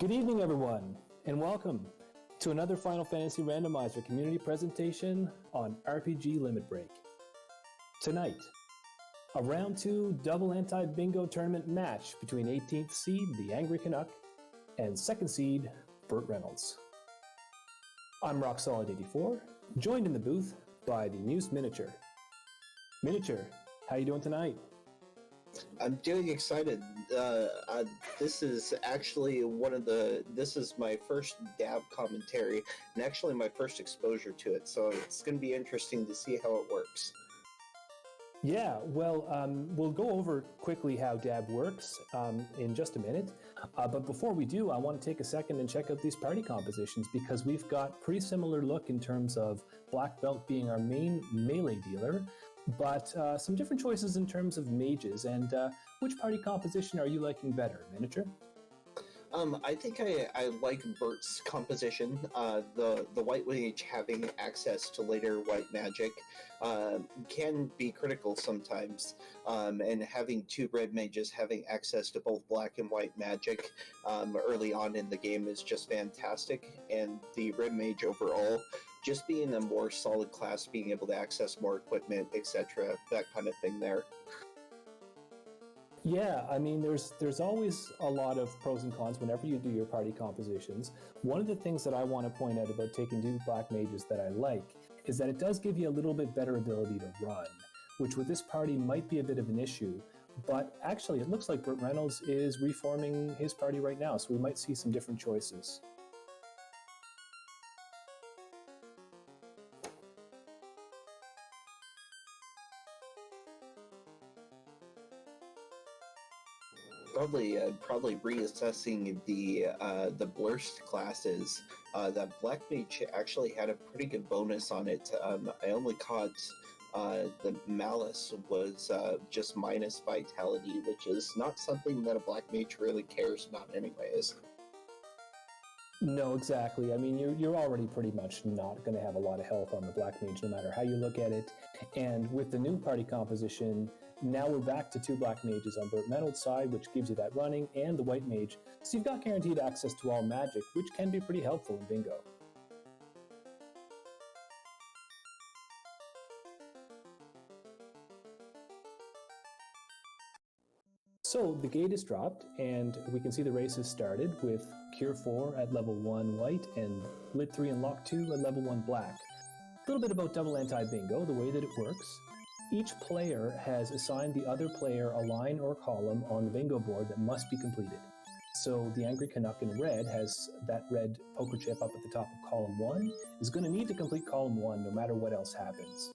Good evening, everyone, and welcome to another Final Fantasy Randomizer community presentation on RPG Limit Break. Tonight, a round 2 double anti-bingo tournament match between 18th seed, the Angry Canuck, and 2nd seed, BurtReynoldz. I'm RockSolid84, joined in the booth by the Muse Miniature. Miniature, how you doing tonight? I'm doing excited. This is actually this is my first dab commentary, and actually my first exposure to it, so it's going to be interesting to see how it works. Yeah, well, we'll go over quickly how dab works in just a minute, but before we do, I want to take a second and check out these party compositions, because we've got pretty similar look in terms of Black Belt being our main melee dealer, but some different choices in terms of mages. And which party composition are you liking better, Miniature? I think I like Bert's composition. The white mage having access to later white magic can be critical sometimes, and having two red mages having access to both black and white magic early on in the game is just fantastic. And the red mage overall just being a more solid class, being able to access more equipment, etc., that kind of thing there. Yeah, I mean, there's always a lot of pros and cons whenever you do your party compositions. One of the things that I want to point out about taking two black mages that I like is that it does give you a little bit better ability to run, which with this party might be a bit of an issue. But actually, it looks like BurtReynoldz is reforming his party right now, so we might see some different choices. Probably reassessing the blurst classes. That black mage actually had a pretty good bonus on it. I only caught the malice was just minus vitality, which is not something that a black mage really cares about anyways. No, exactly. I mean, you're already pretty much not going to have a lot of health on the black mage, no matter how you look at it. And with the new party composition, now we're back to two black mages on BurtReynoldz' side, which gives you that running, and the white mage. So you've got guaranteed access to all magic, which can be pretty helpful in bingo. So the gate is dropped, and we can see the race has started with Cure 4 at level 1 white and Lit 3 and Lock 2 at level 1 black. A little bit about double anti-bingo, the way that it works. Each player has assigned the other player a line or column on the bingo board that must be completed. So the Angry Canuck in red has that red poker chip up at the top of column 1, is going to need to complete column 1 no matter what else happens.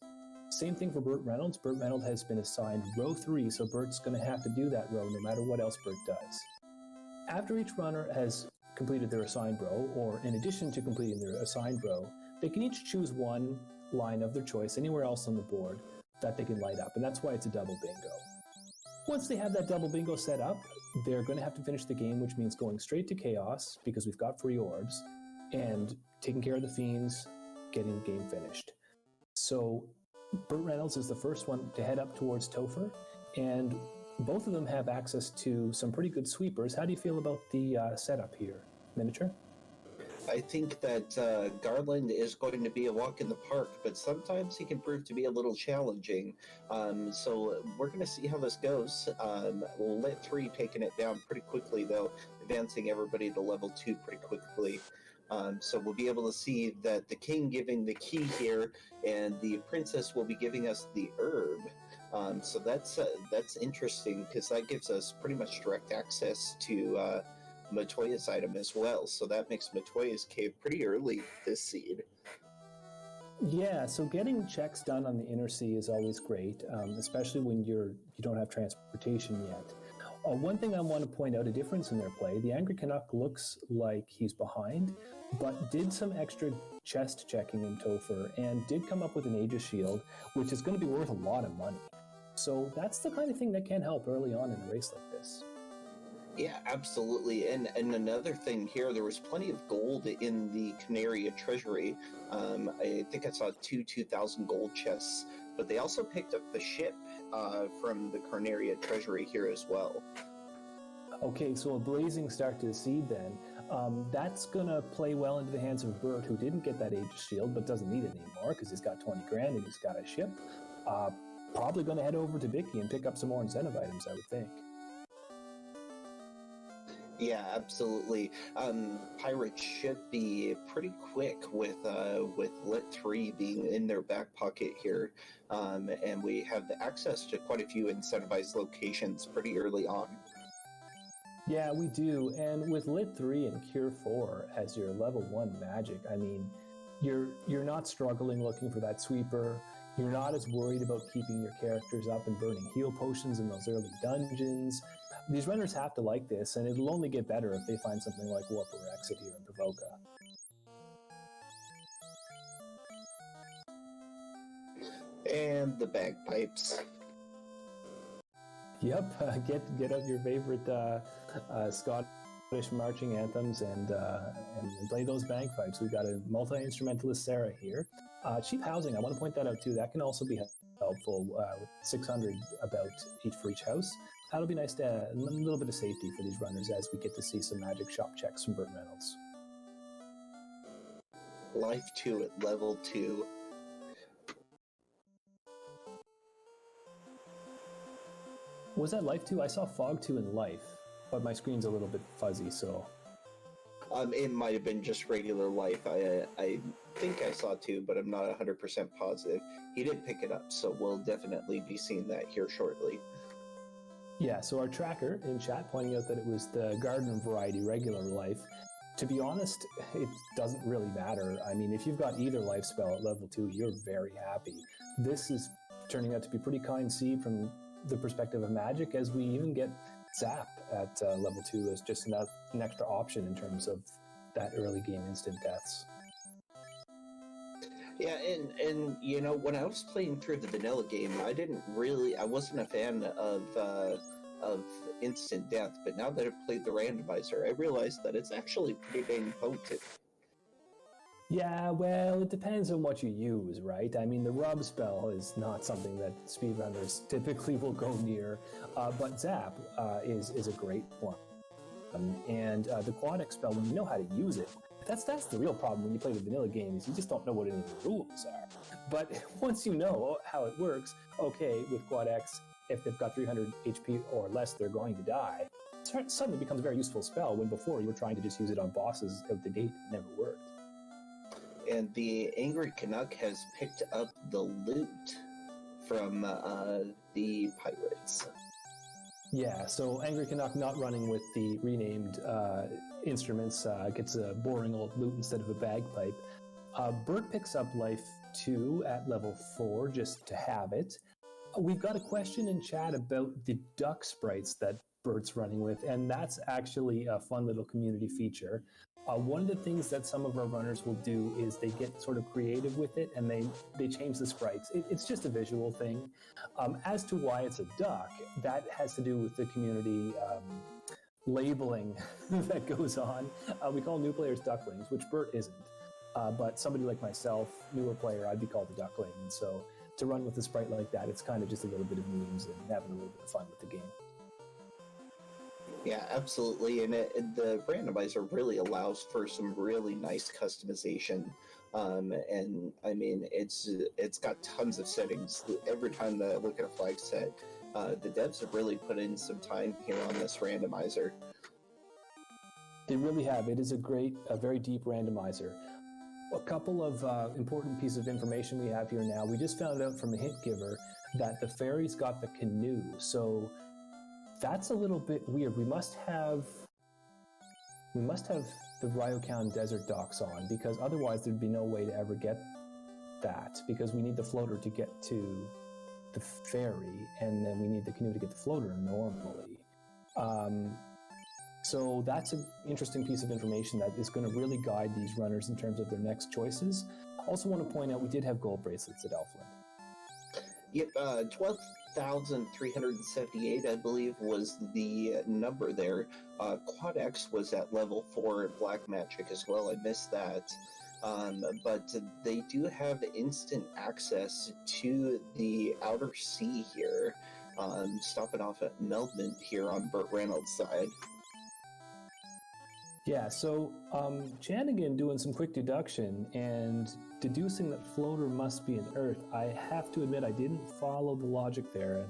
Same thing for BurtReynoldz. BurtReynoldz has been assigned row 3, so Bert's going to have to do that row no matter what else Burt does. After each runner has completed their assigned row, or in addition to completing their assigned row, they can each choose one line of their choice anywhere else on the board that they can light up, and that's why it's a double bingo. Once they have that double bingo set up, they're going to have to finish the game, which means going straight to chaos, because we've got free orbs, and taking care of the fiends, getting the game finished. So BurtReynoldz is the first one to head up towards Topher, and both of them have access to some pretty good sweepers. How do you feel about the setup here, Miniature? I think that Garland is going to be a walk in the park, but sometimes he can prove to be a little challenging. So we're going to see how this goes. Lit 3 taking it down pretty quickly, though, advancing everybody to level 2 pretty quickly. So we'll be able to see that the king giving the key here, and the princess will be giving us the herb. So that's interesting, because that gives us pretty much direct access to Matoya's item as well. So that makes Matoya's cave pretty early this seed. Yeah, so getting checks done on the inner sea is always great, especially when you don't have transportation yet. One thing I want to point out, a difference in their play, the Angry Canuck looks like he's behind, but did some extra chest checking in Topher, and did come up with an Aegis shield, which is going to be worth a lot of money. So that's the kind of thing that can help early on in a race like this. Yeah, absolutely. And another thing here, there was plenty of gold in the Canaria treasury. I think I saw 2,000 gold chests, but they also picked up the ship from the Canaria treasury here as well. Okay, so a blazing start to the seed then. That's going to play well into the hands of Burt, who didn't get that Aegis shield, but doesn't need it anymore because he's got 20 grand and he's got a ship. Probably going to head over to Vicky and pick up some more incentive items, I would think. Yeah, absolutely. Pirates should be pretty quick with Lit 3 being in their back pocket here, and we have access to quite a few incentivized locations pretty early on. Yeah, we do. And with Lit 3 and Cure 4 as your level 1 magic, I mean, you're not struggling looking for that sweeper. You're not as worried about keeping your characters up and burning heal potions in those early dungeons. These runners have to like this, and it'll only get better if they find something like Warp or Exit here in Provoca. And the bagpipes. Yep, get out your favorite Scottish marching anthems and play those bagpipes. We've got a multi-instrumentalist Sarah here. Cheap housing, I want to point that out too. That can also be helpful with 600 about each for each house. That'll be nice to a little bit of safety for these runners as we get to see some magic shop checks from BurtReynoldz. Life 2 at level 2. Was that Life 2? I saw Fog 2 and Life, but my screen's a little bit fuzzy, so... It might have been just regular Life. I think I saw 2, but I'm not 100% positive. He didn't pick it up, so we'll definitely be seeing that here shortly. Yeah, so our tracker in chat pointing out that it was the Garden Variety regular Life. To be honest, it doesn't really matter. I mean, if you've got either life spell at level 2, you're very happy. This is turning out to be pretty kind seed from the perspective of Magic, as we even get Zap at level 2 as just an extra option in terms of that early game instant deaths. Yeah, and you know, when I was playing through the vanilla game, I wasn't a fan of instant death, but now that I've played the randomizer, I realized that it's actually pretty dang potent. Yeah, well, it depends on what you use, right? I mean, the rub spell is not something that speedrunners typically will go near, but Zap is a great one. And the Quad X spell, when you know how to use it, that's the real problem when you play the vanilla games. You just don't know what any of the rules are. But once you know how it works, okay, with Quad X, if they've got 300 HP or less, they're going to die. It suddenly becomes a very useful spell, when before you were trying to just use it on bosses out the gate. It never worked. And the Angry Canuck has picked up the loot from the pirates. Yeah, so Angry Canuck not running with the renamed instruments, gets a boring old lute instead of a bagpipe. Burt picks up Life 2 at level 4 just to have it. We've got a question in chat about the duck sprites that Burt's running with, and that's actually a fun little community feature. One of the things that some of our runners will do is they get sort of creative with it, and they change the sprites. It's just a visual thing. As to why it's a duck, that has to do with the community labeling that goes on. We call new players ducklings, which Burt isn't. But somebody like myself, newer player, I'd be called a duckling. And so to run with a sprite like that, it's kind of just a little bit of memes and having a little bit of fun with the game. Yeah, absolutely, and the randomizer really allows for some really nice customization, and I mean it's got tons of settings. Every time that I look at a flag set, the devs have really put in some time here on this randomizer. They really have. It is a very deep randomizer. A couple of important pieces of information we have here now. We just found out from a hint giver that the fairies got the canoe, so that's a little bit weird. We must have the Ryokan Desert docks on, because otherwise there'd be no way to ever get that, because we need the floater to get to the ferry, and then we need the canoe to get the floater normally. So that's an interesting piece of information that is going to really guide these runners in terms of their next choices. Also want to point out we did have gold bracelets at Elfland. Yep, 12,378, I believe, was the number there. Quad X was at level 4 at Black Magic as well. I missed that. But they do have instant access to the Outer Sea here, stopping off at Meldment here on BurtReynoldz' side. Yeah, so Janigan doing some quick deduction and deducing that floater must be an Earth. I have to admit I didn't follow the logic there.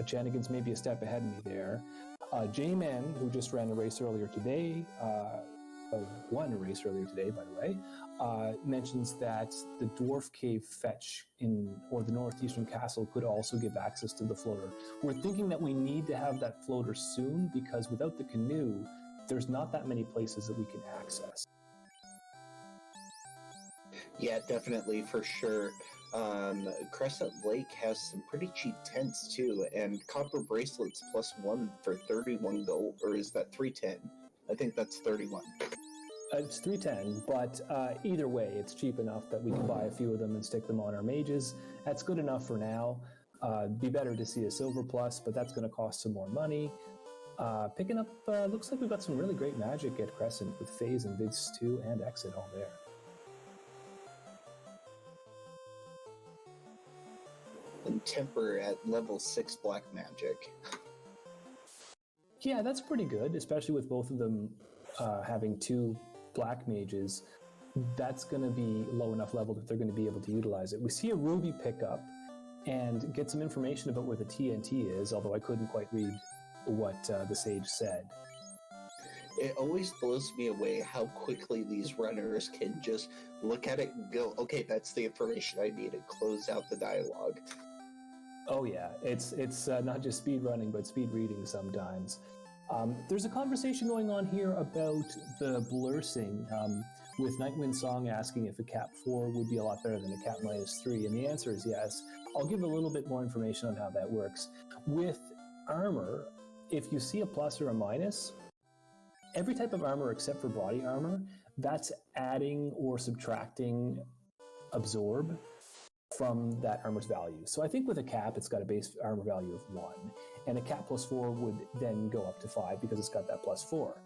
Janigan's maybe a step ahead of me there. J-Man, who just ran a race earlier today, won a race earlier today, by the way, mentions that the dwarf cave fetch or the northeastern castle could also give access to the floater. We're thinking that we need to have that floater soon because without the canoe, there's not that many places that we can access. Yeah, definitely, for sure. Crescent Lake has some pretty cheap tents too, and copper bracelets +1 for 31 gold, or is that 310? I think that's 31. It's 310, but either way, it's cheap enough that we can buy a few of them and stick them on our mages. That's good enough for now. Be better to see a silver plus, but that's going to cost some more money. Picking up, looks like we've got some really great magic at Crescent with Phase and Vids 2 and Exit all there. And Temper at level 6 black magic. Yeah, that's pretty good, especially with both of them having 2 black mages. That's going to be low enough level that they're going to be able to utilize it. We see a ruby pickup and get some information about where the TNT is, although I couldn't quite read what the sage said. It always blows me away how quickly these runners can just look at it and go, okay, that's the information I need, and close out the dialogue. Oh yeah, it's not just speed running, but speed reading sometimes. There's a conversation going on here about the blursing, with Nightwind Song asking if a cap 4 would be a lot better than a cap -3, and the answer is yes. I'll give a little bit more information on how that works. With armor, if you see a plus or a minus, every type of armor except for body armor, that's adding or subtracting absorb from that armor's value. So I think with a cap, it's got a base armor value of 1, and a cap +4 would then go up to 5 because it's got that +4.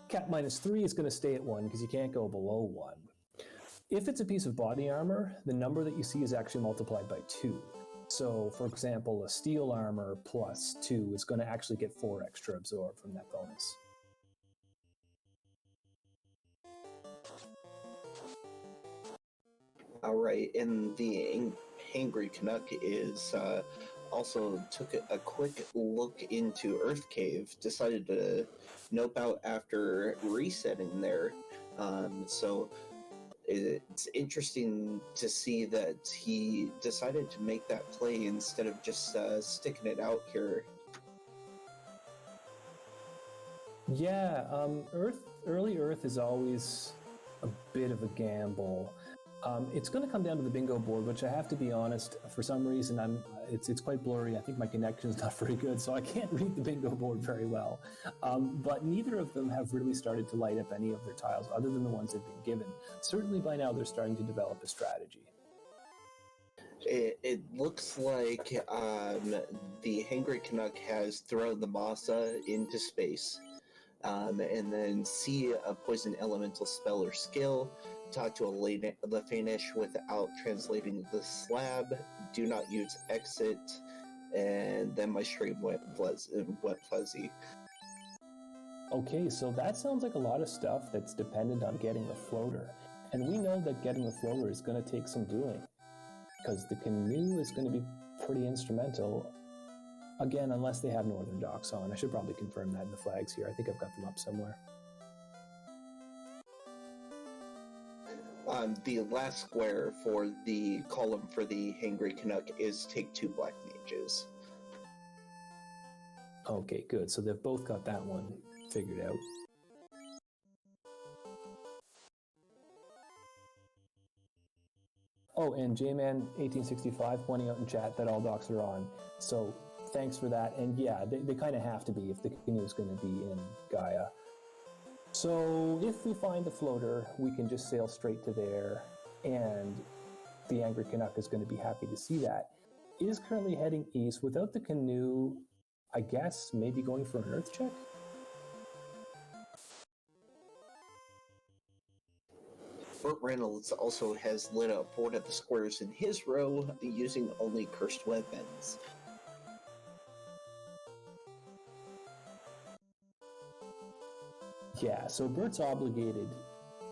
Cap -3 is going to stay at 1 because you can't go below 1. If it's a piece of body armor, the number that you see is actually multiplied by 2. So, for example, a steel armor +2 is going to actually get 4 extra absorb from that bonus. All right, and the Hangry Canuck is also took a quick look into Earth Cave, decided to nope out after resetting there. So it's interesting to see that he decided to make that play instead of just sticking it out here. Yeah, early Earth is always a bit of a gamble. It's going to come down to the bingo board, which I have to be honest, for some reason it's quite blurry. I think my connection's not very good, so I can't read the bingo board very well. But neither of them have really started to light up any of their tiles other than the ones they've been given. Certainly by now they're starting to develop a strategy. It looks like the Hangry Canuck has thrown the Masa into space, and then see a poison elemental spell or skill, talk to a Lefanish without translating the slab, do not use exit, and then my stream went fuzzy. Okay, so that sounds like a lot of stuff that's dependent on getting the floater. And we know that getting the floater is going to take some doing, because the canoe is going to be pretty instrumental. Again, unless they have northern docks on. I should probably confirm that in the flags here. I think I've got them up somewhere. The last square for the column for the Hangry Canuck is take 2 black mages. Okay, good. So they've both got that one figured out. Oh, and J-Man1865 pointing out in chat that all docks are on. So thanks for that. And yeah, they kind of have to be if the canoe is going to be in Gaia. So if we find the floater, we can just sail straight to there, and the Angry Canuck is going to be happy to see that. It is currently heading east. Without the canoe, I guess maybe going for an Earth check? BurtReynoldz also has lit up one of the squares in his row using only cursed weapons. Yeah, so Bert's obligated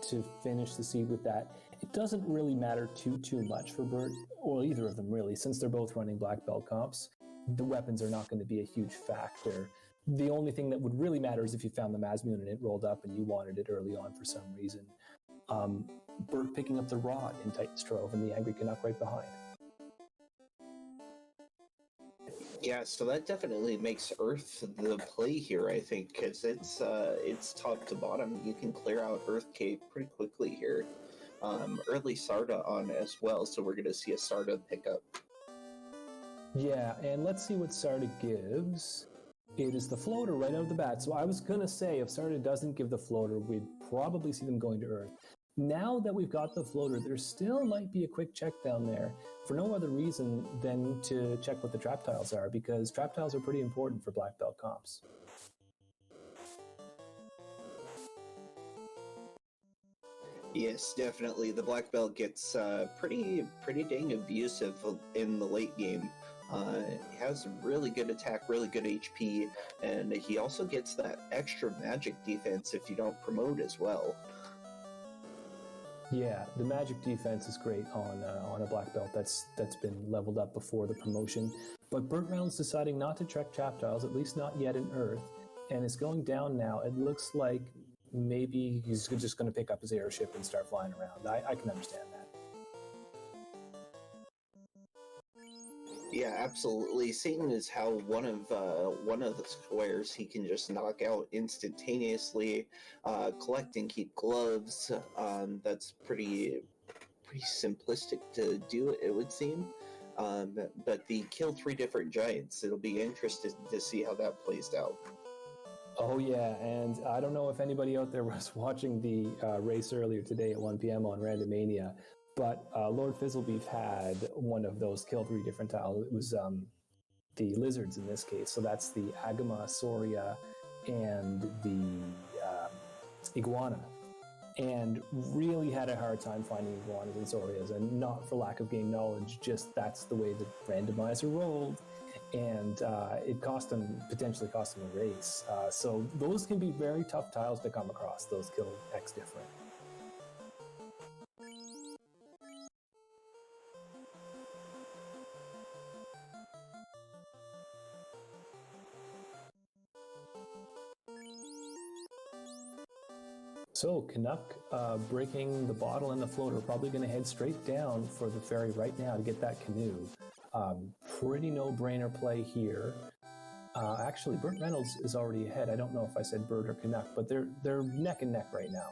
to finish the seed with that. It doesn't really matter too much for Bert, or either of them really, since they're both running black belt comps. The weapons are not going to be a huge factor. The only thing that would really matter is if you found the Mazmoon and it rolled up and you wanted it early on for some reason. Bert picking up the rod in Titan's Trove and the Angry Canuck right behind. Yeah, so that definitely makes Earth the play here, I think, because it's top to bottom. You can clear out Earth Cave pretty quickly here. Early Sarda on as well, so we're going to see a Sarda pickup. Yeah, and let's see what Sarda gives. It is the floater right out of the bat. So I was going to say, if Sarda doesn't give the floater, we'd probably see them going to Earth. Now that we've got the floater, there still might be a quick check down there for no other reason than to check what the trap tiles are, because trap tiles are pretty important for black belt comps. Yes, definitely. The black belt gets pretty dang abusive in the late game. He has really good attack, really good HP, and he also gets that extra magic defense if you don't promote as well. Yeah, the magic defense is great on a black belt that's been leveled up before the promotion. But BurtReynoldz deciding not to check trap tiles, at least not yet in Earth, and it's going down now. It looks like maybe he's just going to pick up his airship and start flying around. I can understand that. Yeah, absolutely. Satan is how one of the squares he can just knock out instantaneously. Collect and keep gloves. That's pretty simplistic to do, it would seem. But the kill 3 different giants, it'll be interesting to see how that plays out. Oh yeah, and I don't know if anybody out there was watching the race earlier today at 1 p.m. on Randomania, but Lord Fizzlebeef had one of those kill 3 different tiles. It was the lizards in this case, so that's the Agama, Soria, and the iguana. And really had a hard time finding iguanas and Sorias, and not for lack of game knowledge, just that's the way the randomizer rolled. And it potentially cost him a race. So those can be very tough tiles to come across, those kill X different. So Canuck breaking the bottle and the floater, probably going to head straight down for the ferry right now to get that canoe. Pretty no-brainer play here. Actually, BurtReynoldz is already ahead. I don't know if I said Burt or Canuck, but they're neck and neck right now.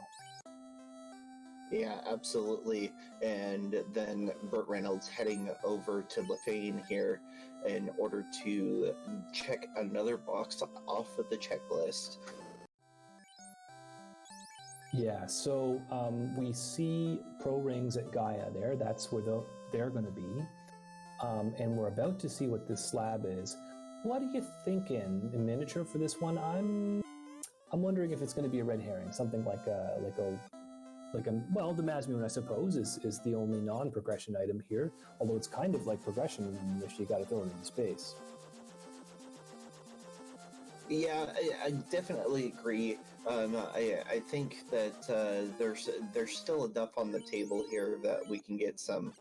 Yeah, absolutely. And then BurtReynoldz heading over to Lefane here in order to check another box off of the checklist. Yeah, so we see pro rings at Gaia there. That's where they're going to be. And we're about to see what this slab is. What are you thinking? A miniature for this one? I'm wondering if it's going to be a red herring, something like a well, the Mazmoon, I suppose, is the only non-progression item here. Although it's kind of like progression if you got to throw it into space. Yeah, I definitely agree. I think that there's still enough on the table here that we can get some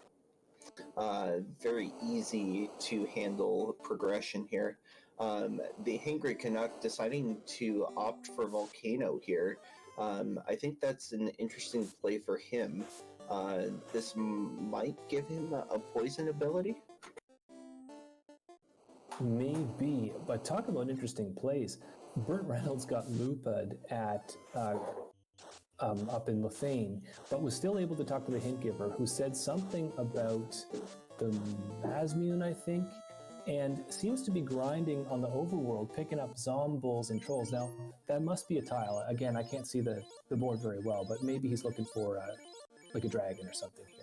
very easy to handle progression here. The Hangry Canuck deciding to opt for Volcano here. I think that's an interesting play for him. This might give him a poison ability. Maybe, but talk about interesting plays. BurtReynoldz got Lupa'd at up in Lefane, but was still able to talk to the hint giver, who said something about the Mazmoon, I think, and seems to be grinding on the overworld, picking up zombies and trolls. Now, that must be a tile. Again, I can't see the board very well, but maybe he's looking for like a dragon or something here.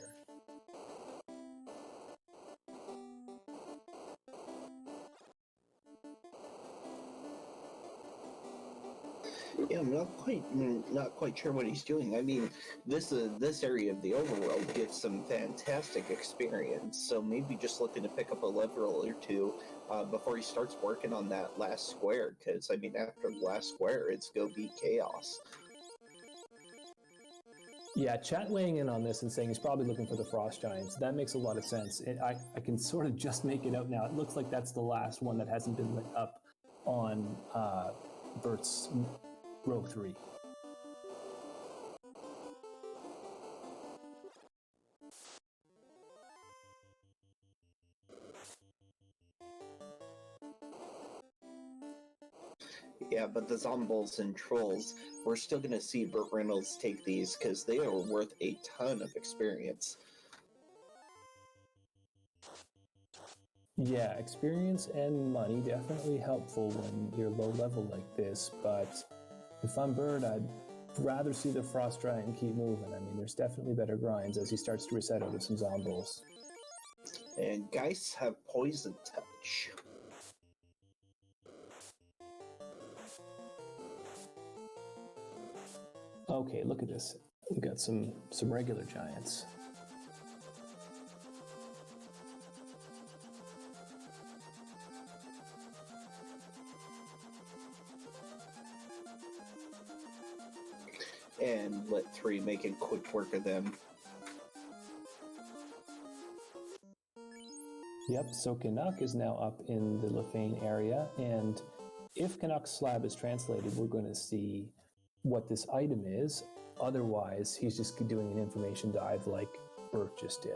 Yeah, I'm not quite sure what he's doing. I mean, this area of the overworld gives some fantastic experience. So maybe just looking to pick up a level or two before he starts working on that last square. Because I mean, after the last square, it's go beat chaos. Yeah, chat weighing in on this and saying he's probably looking for the frost giants. That makes a lot of sense. I can sort of just make it out now. It looks like that's the last one that hasn't been lit up on Bert's row 3. Yeah, but the zombies and trolls, we're still going to see BurtReynoldz take these because they are worth a ton of experience. Yeah, experience and money definitely helpful when you're low level like this, but if I'm Burt, I'd rather see the frost giant keep moving. I mean, there's definitely better grinds as he starts to reset out of some zombies. And Geists have poison touch. Okay, look at this. We've got some regular giants. And let 3 making quick work of them. Yep, so Canuck is now up in the Lefane area, and if Canuck's slab is translated, we're going to see what this item is. Otherwise, he's just doing an information dive like Burt just did.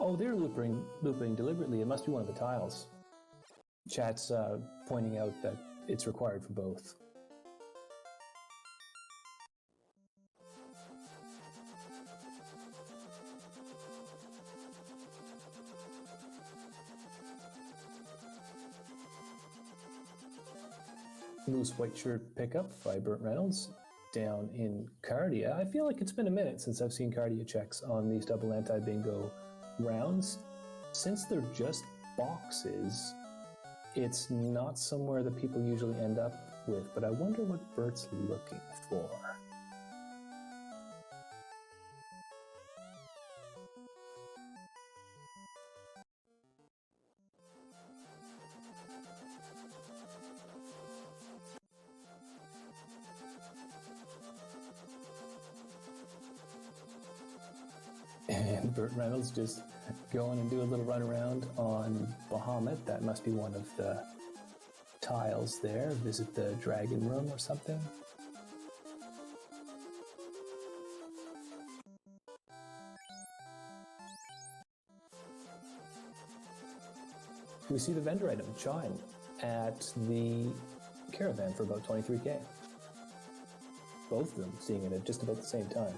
Oh, they're looping deliberately. It must be one of the tiles. Chat's pointing out that it's required for both. Loose white shirt pickup by BurtReynoldz down in Cardia. I feel like it's been a minute since I've seen Cardia checks on these double anti-bingo rounds. Since they're just boxes, it's not somewhere that people usually end up with, but I wonder what Bert's looking for. And BurtReynoldz just going and do a little run around on Bahamut. That must be one of the tiles there. Visit the dragon room or something. We see the vendor item, Chime, at the caravan for about 23k. Both of them seeing it at just about the same time.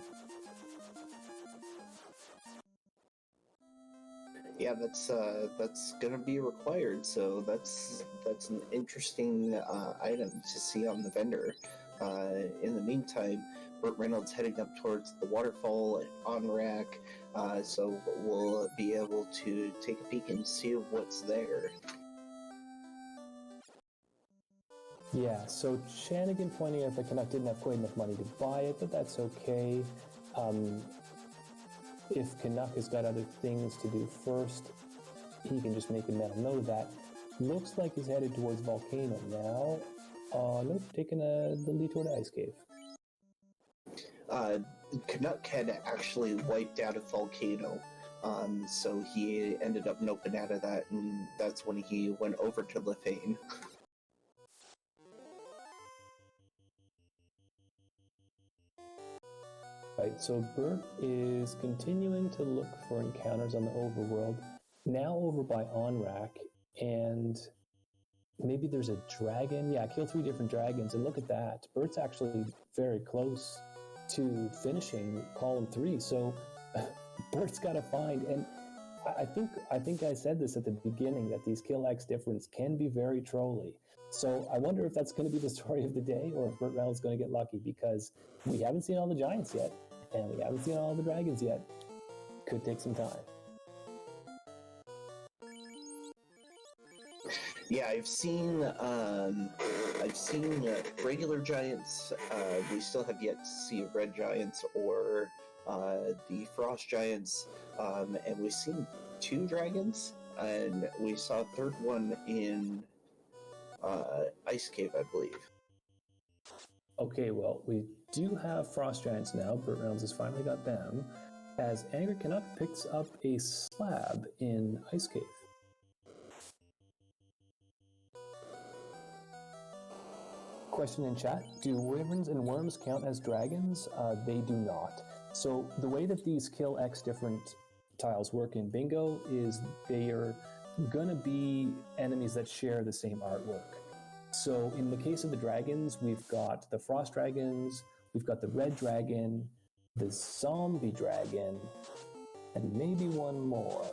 Yeah, that's gonna be required. So that's an interesting item to see on the vendor. In the meantime, BurtReynoldz heading up towards the waterfall and on rack, so we'll be able to take a peek and see what's there. Yeah, so Shanigan pointing out that Canuck didn't have quite enough money to buy it, but that's okay. If Canuck has got other things to do first, he can just make a mental note of that. Looks like he's headed towards Volcano now. Nope, taking the lead toward Ice Cave. Canuck had actually wiped out a volcano, so he ended up noping out of that, and that's when he went over to Lefane. Right, so Burt is continuing to look for encounters on the overworld, now over by Onrak, and maybe there's a dragon. Yeah, kill 3 different dragons, and look at that. Burt's actually very close to finishing column 3, so Burt's got to find, and I think I said this at the beginning, that these kill X difference can be very trolly. So I wonder if that's going to be the story of the day, or if BurtReynoldz is going to get lucky, because we haven't seen all the giants yet, and we haven't seen all the dragons yet. Could take some time. Yeah, I've seen regular giants. We still have yet to see red giants or the frost giants, and we've seen 2 dragons, and we saw a third one in Ice Cave, I believe. Okay, well, we do have frost giants now. BurtReynoldz has finally got them. As Angry Canuck picks up a slab in Ice Cave. Question in chat, do wyverns and worms count as dragons? They do not. So the way that these kill X different tiles work in bingo is they are gonna be enemies that share the same artwork. So in the case of the dragons, we've got the frost dragons, we've got the red dragon, the zombie dragon, and maybe one more.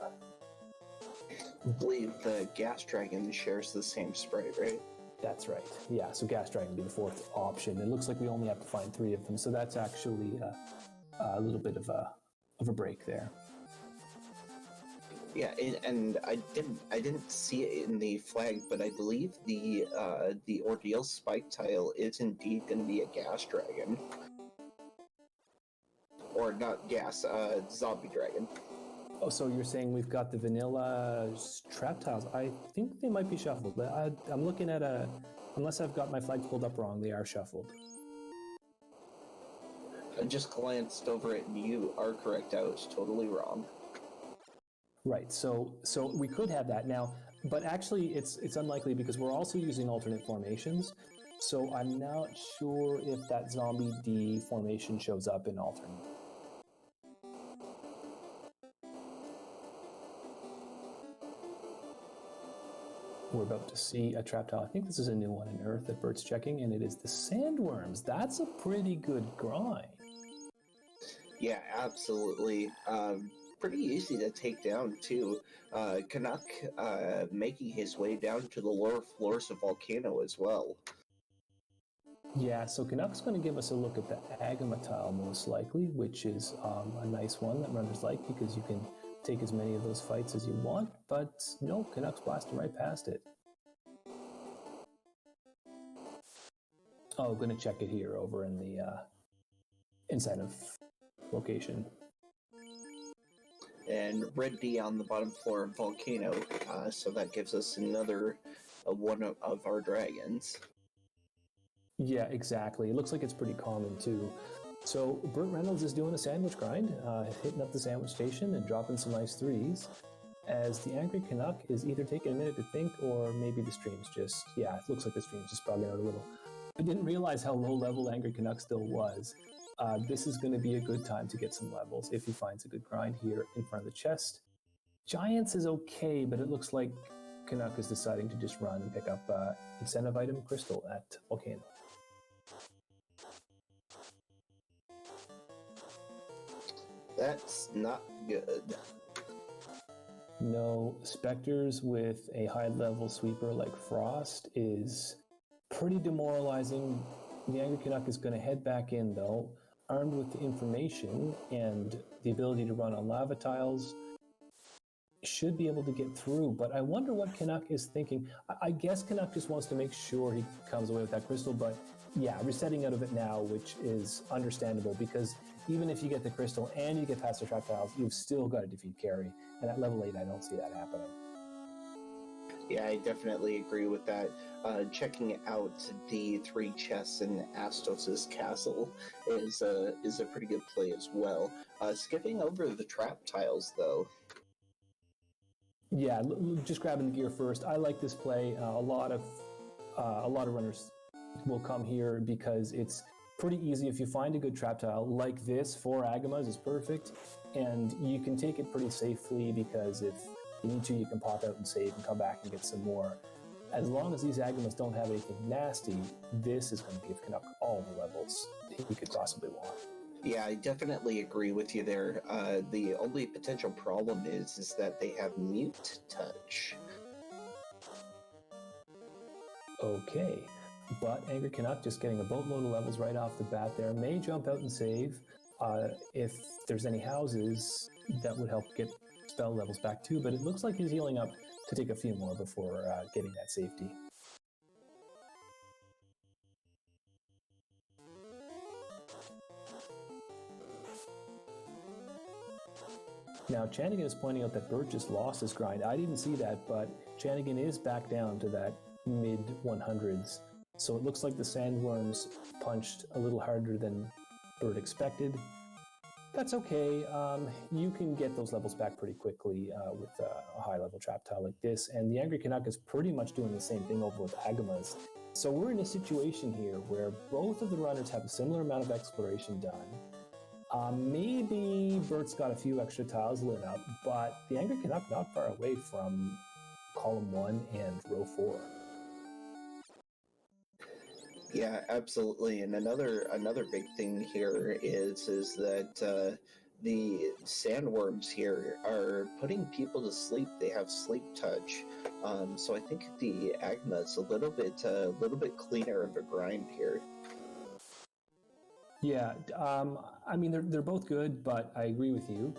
I believe the gas dragon shares the same sprite, right? That's right. Yeah, so gas dragon would be the 4th option. It looks like we only have to find 3 of them, so that's actually a little bit of a break there. Yeah, and I didn't see it in the flag, but I believe the ordeal spike tile is indeed going to be a gas dragon, or not gas, zombie dragon. Oh, so you're saying we've got the vanilla trap tiles? I think they might be shuffled, but I'm looking at unless I've got my flags pulled up wrong, they are shuffled. I just glanced over it, and you are correct. I was totally wrong. Right, so we could have that now, but actually it's unlikely because we're also using alternate formations, so I'm not sure if that zombie D formation shows up in alternate. We're about to see a trap tile. I think this is a new one in Earth that Bert's checking, and it is the sandworms. That's a pretty good grind. Yeah, absolutely. Pretty easy to take down, too. Canuck making his way down to the lower floors of Volcano as well. Yeah, so Canuck's going to give us a look at the Agama tile, most likely, which is a nice one that runners like because you can take as many of those fights as you want, but no, Canuck's blasting right past it. Oh, going to check it here over in the inside of location. And red D on the bottom floor of Volcano, so that gives us another one of our dragons. Yeah, exactly. It looks like it's pretty common too. So BurtReynoldz is doing a sandwich grind, hitting up the sandwich station and dropping some nice 3s, as the Angry Canuck is either taking a minute to think or maybe the stream's just, yeah, it looks like the stream's just bugging out a little. I didn't realize how low level Angry Canuck still was. This is going to be a good time to get some levels if he finds a good grind here in front of the chest. Giants is okay, but it looks like Canuck is deciding to just run and pick up incentive item Crystal at Volcano. That's not good. No, Spectres with a high-level sweeper like Frost is pretty demoralizing. The Angry Canuck is going to head back in, though, armed with the information and the ability to run on lava tiles. Should be able to get through, but I wonder what Canuck is thinking. I guess Canuck just wants to make sure he comes away with that crystal, but yeah, resetting out of it now, which is understandable, because even if you get the crystal and you get past the trap tiles, you've still got to defeat carry, and at level 8, I don't see that happening. Yeah, I definitely agree with that. Checking out the 3 chests in Astos' castle is a pretty good play as well. Skipping over the trap tiles, though. Yeah, just grabbing the gear first. I like this play. A lot of runners will come here because it's pretty easy. If you find a good trap tile like this, 4 Agamas is perfect, and you can take it pretty safely because if you need to, you can pop out and save and come back and get some more. As long as these Agamas don't have anything nasty, this is going to give Canuck all the levels he could possibly want. Yeah, I definitely agree with you there. The only potential problem is that they have mute touch. Okay, but Angry Canuck just getting a boatload of levels right off the bat there. May jump out and save. If there's any houses, that would help get spell levels back too, but it looks like he's healing up to take a few more before getting that safety. Now, Chanigan is pointing out that Burt just lost his grind. I didn't see that, but Chanigan is back down to that mid-100s. So it looks like the Sandworms punched a little harder than Burt expected. That's okay. You can get those levels back pretty quickly with a high-level trap tile like this. And the Angry Canuck is pretty much doing the same thing over with Agamas. So we're in a situation here where both of the runners have a similar amount of exploration done. Maybe Burt's got a few extra tiles lit up, but the Angry Canuck not far away from column 1 and row 4. Yeah, absolutely. And another big thing here is that the sandworms here are putting people to sleep. They have sleep touch. So I think the Agma's a little bit cleaner of a grind here. Yeah, I mean they're both good, but I agree with you.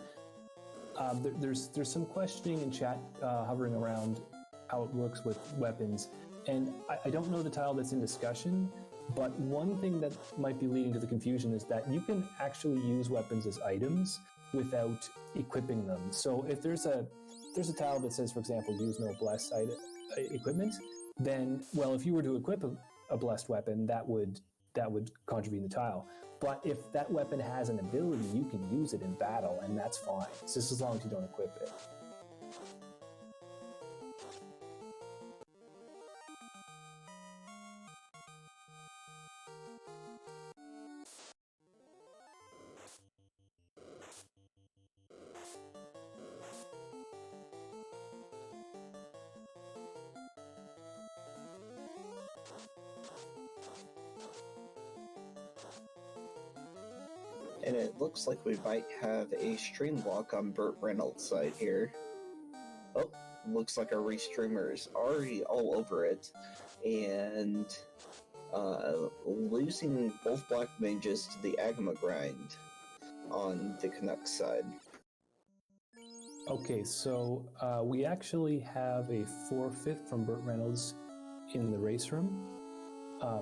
There's some questioning in chat hovering around how it works with weapons, and I don't know the tile that's in discussion, but one thing that might be leading to the confusion is that you can actually use weapons as items without equipping them. So if there's a tile that says, for example, use no blessed equipment, then, well, if you were to equip a blessed weapon, that would contravene the tile. But if that weapon has an ability, you can use it in battle, and that's fine, just as long as you don't equip it. And it looks like we might have a stream block on BurtReynoldz' side here. Oh, looks like our restreamer is already all over it. And losing both black mages to the Agama grind on the Canucks side. Okay, so we actually have a forfeit from BurtReynoldz in the race room.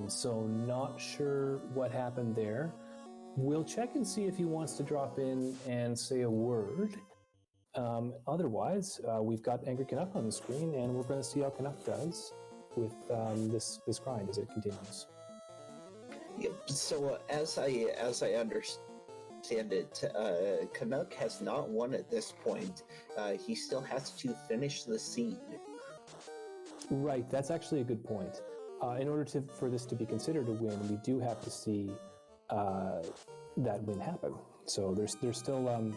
So not sure what happened there. We'll check and see if he wants to drop in and say a word. Otherwise, we've got Angry Canuck on the screen, and we're going to see how Canuck does with this grind as it continues. Yep. So as I understand it, Canuck has not won at this point. He still has to finish the seed. Right. That's actually a good point. In order for this to be considered a win, we do have to see that win happen. So there's still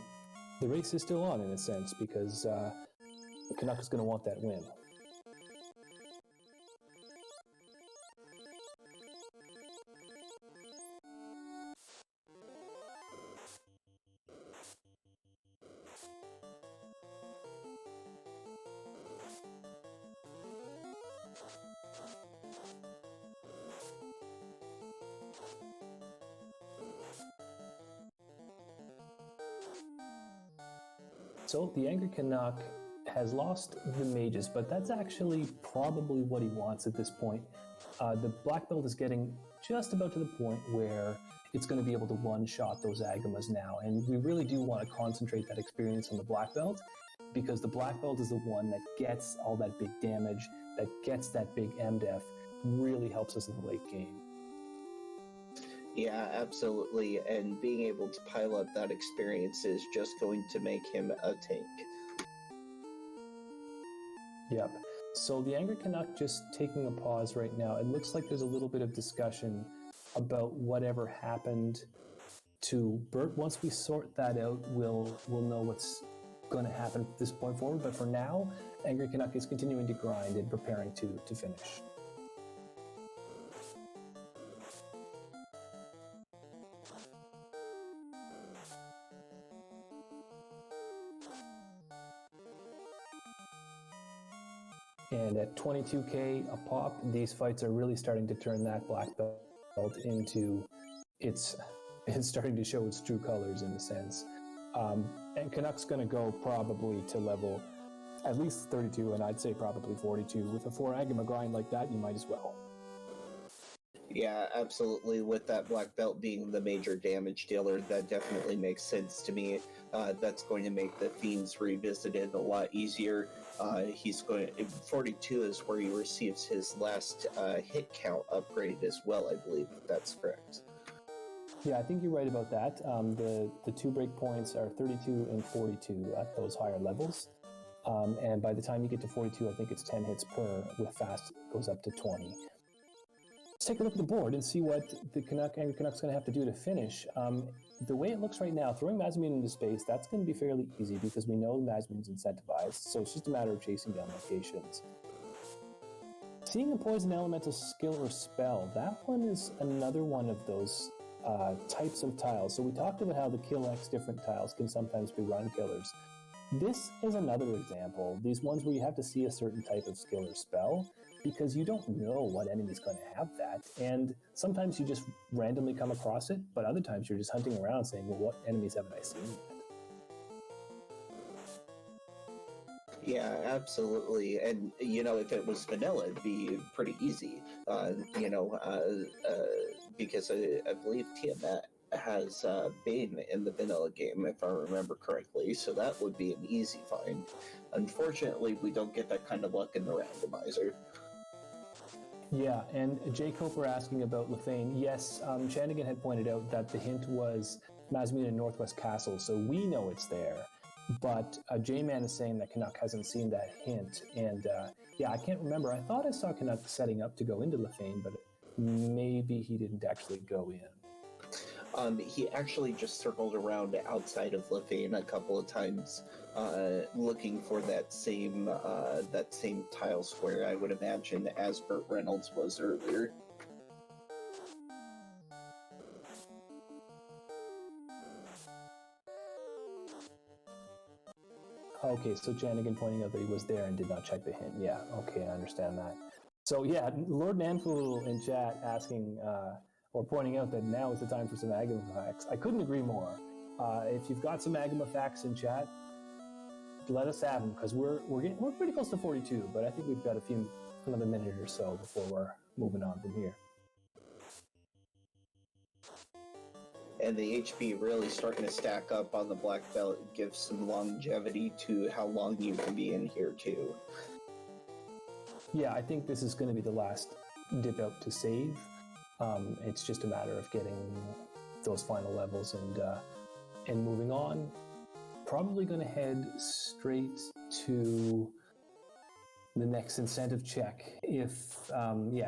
the race is still on in a sense because Canuck is going to want that win. So the Angry Canuck has lost the mages, but that's actually probably what he wants at this point. The black belt is getting just about to the point where it's going to be able to one-shot those Agamas now, and we really do want to concentrate that experience on the black belt, because the black belt is the one that gets all that big damage, that gets that big MDEF, really helps us in the late game. Yeah, absolutely, and being able to pile up that experience is just going to make him a tank. Yep. So the Angry Canuck just taking a pause right now. It looks like there's a little bit of discussion about whatever happened to Burt. Once we sort that out, we'll know what's going to happen from this point forward. But for now, Angry Canuck is continuing to grind and preparing to finish. And at 22k a pop, these fights are really starting to turn that black belt into it's starting to show its true colors in a sense. And Canuck's going to go probably to level at least 32, and I'd say probably 42. With a 4 Agama grind like that, you might as well. Yeah, absolutely. With that black belt being the major damage dealer, that definitely makes sense to me. That's going to make the Fiends Revisited a lot easier. He's going 42 is where he receives his last hit count upgrade as well, I believe, if that's correct. Yeah, I think you're right about that. The two breakpoints are 32 and 42 at those higher levels. And by the time you get to 42, I think it's 10 hits per. With fast, it goes up to 20. Let's take a look at the board and see what the Angry Canuck's going to have to do to finish. The way it looks right now, throwing Mazmune into space, that's going to be fairly easy because we know Mazmune's incentivized, so it's just a matter of chasing down locations. Seeing a poison elemental skill or spell, that one is another one of those types of tiles. So we talked about how the kill X different tiles can sometimes be run killers. This is another example. These ones where you have to see a certain type of skill or spell because you don't know what enemy's going to have that. And sometimes you just randomly come across it, but other times you're just hunting around saying, well, what enemies haven't I seen yet? Yeah, absolutely. And, if it was vanilla, it'd be pretty easy, because I believe Tiamat has Bane in the vanilla game, if I remember correctly, so that would be an easy find. Unfortunately, we don't get that kind of luck in the randomizer. Yeah, and Jay Coper asking about Lefane. Yes, Shanigan had pointed out that the hint was Mazmune and Northwest Castle, so we know it's there. But J-Man is saying that Canuck hasn't seen that hint, and yeah, I can't remember. I thought I saw Canuck setting up to go into Lefane, but maybe he didn't actually go in. He actually just circled around outside of Lefane a couple of times, looking for that same tile square, I would imagine, as BurtReynoldz was earlier. Okay, so Janigan pointing out that he was there and did not check the hint. Yeah, okay, I understand that. So yeah, Lord Nanfool in chat asking or pointing out that now is the time for some Agama facts. I couldn't agree more. If you've got some Agama facts in chat, let us have them because we're pretty close to 42, but I think we've got another minute or so before we're moving on from here. And the HP really starting to stack up on the black belt. It gives some longevity to how long you can be in here too. Yeah, I think this is going to be the last dip out to save. It's just a matter of getting those final levels and moving on. Probably going to head straight to the next incentive check. If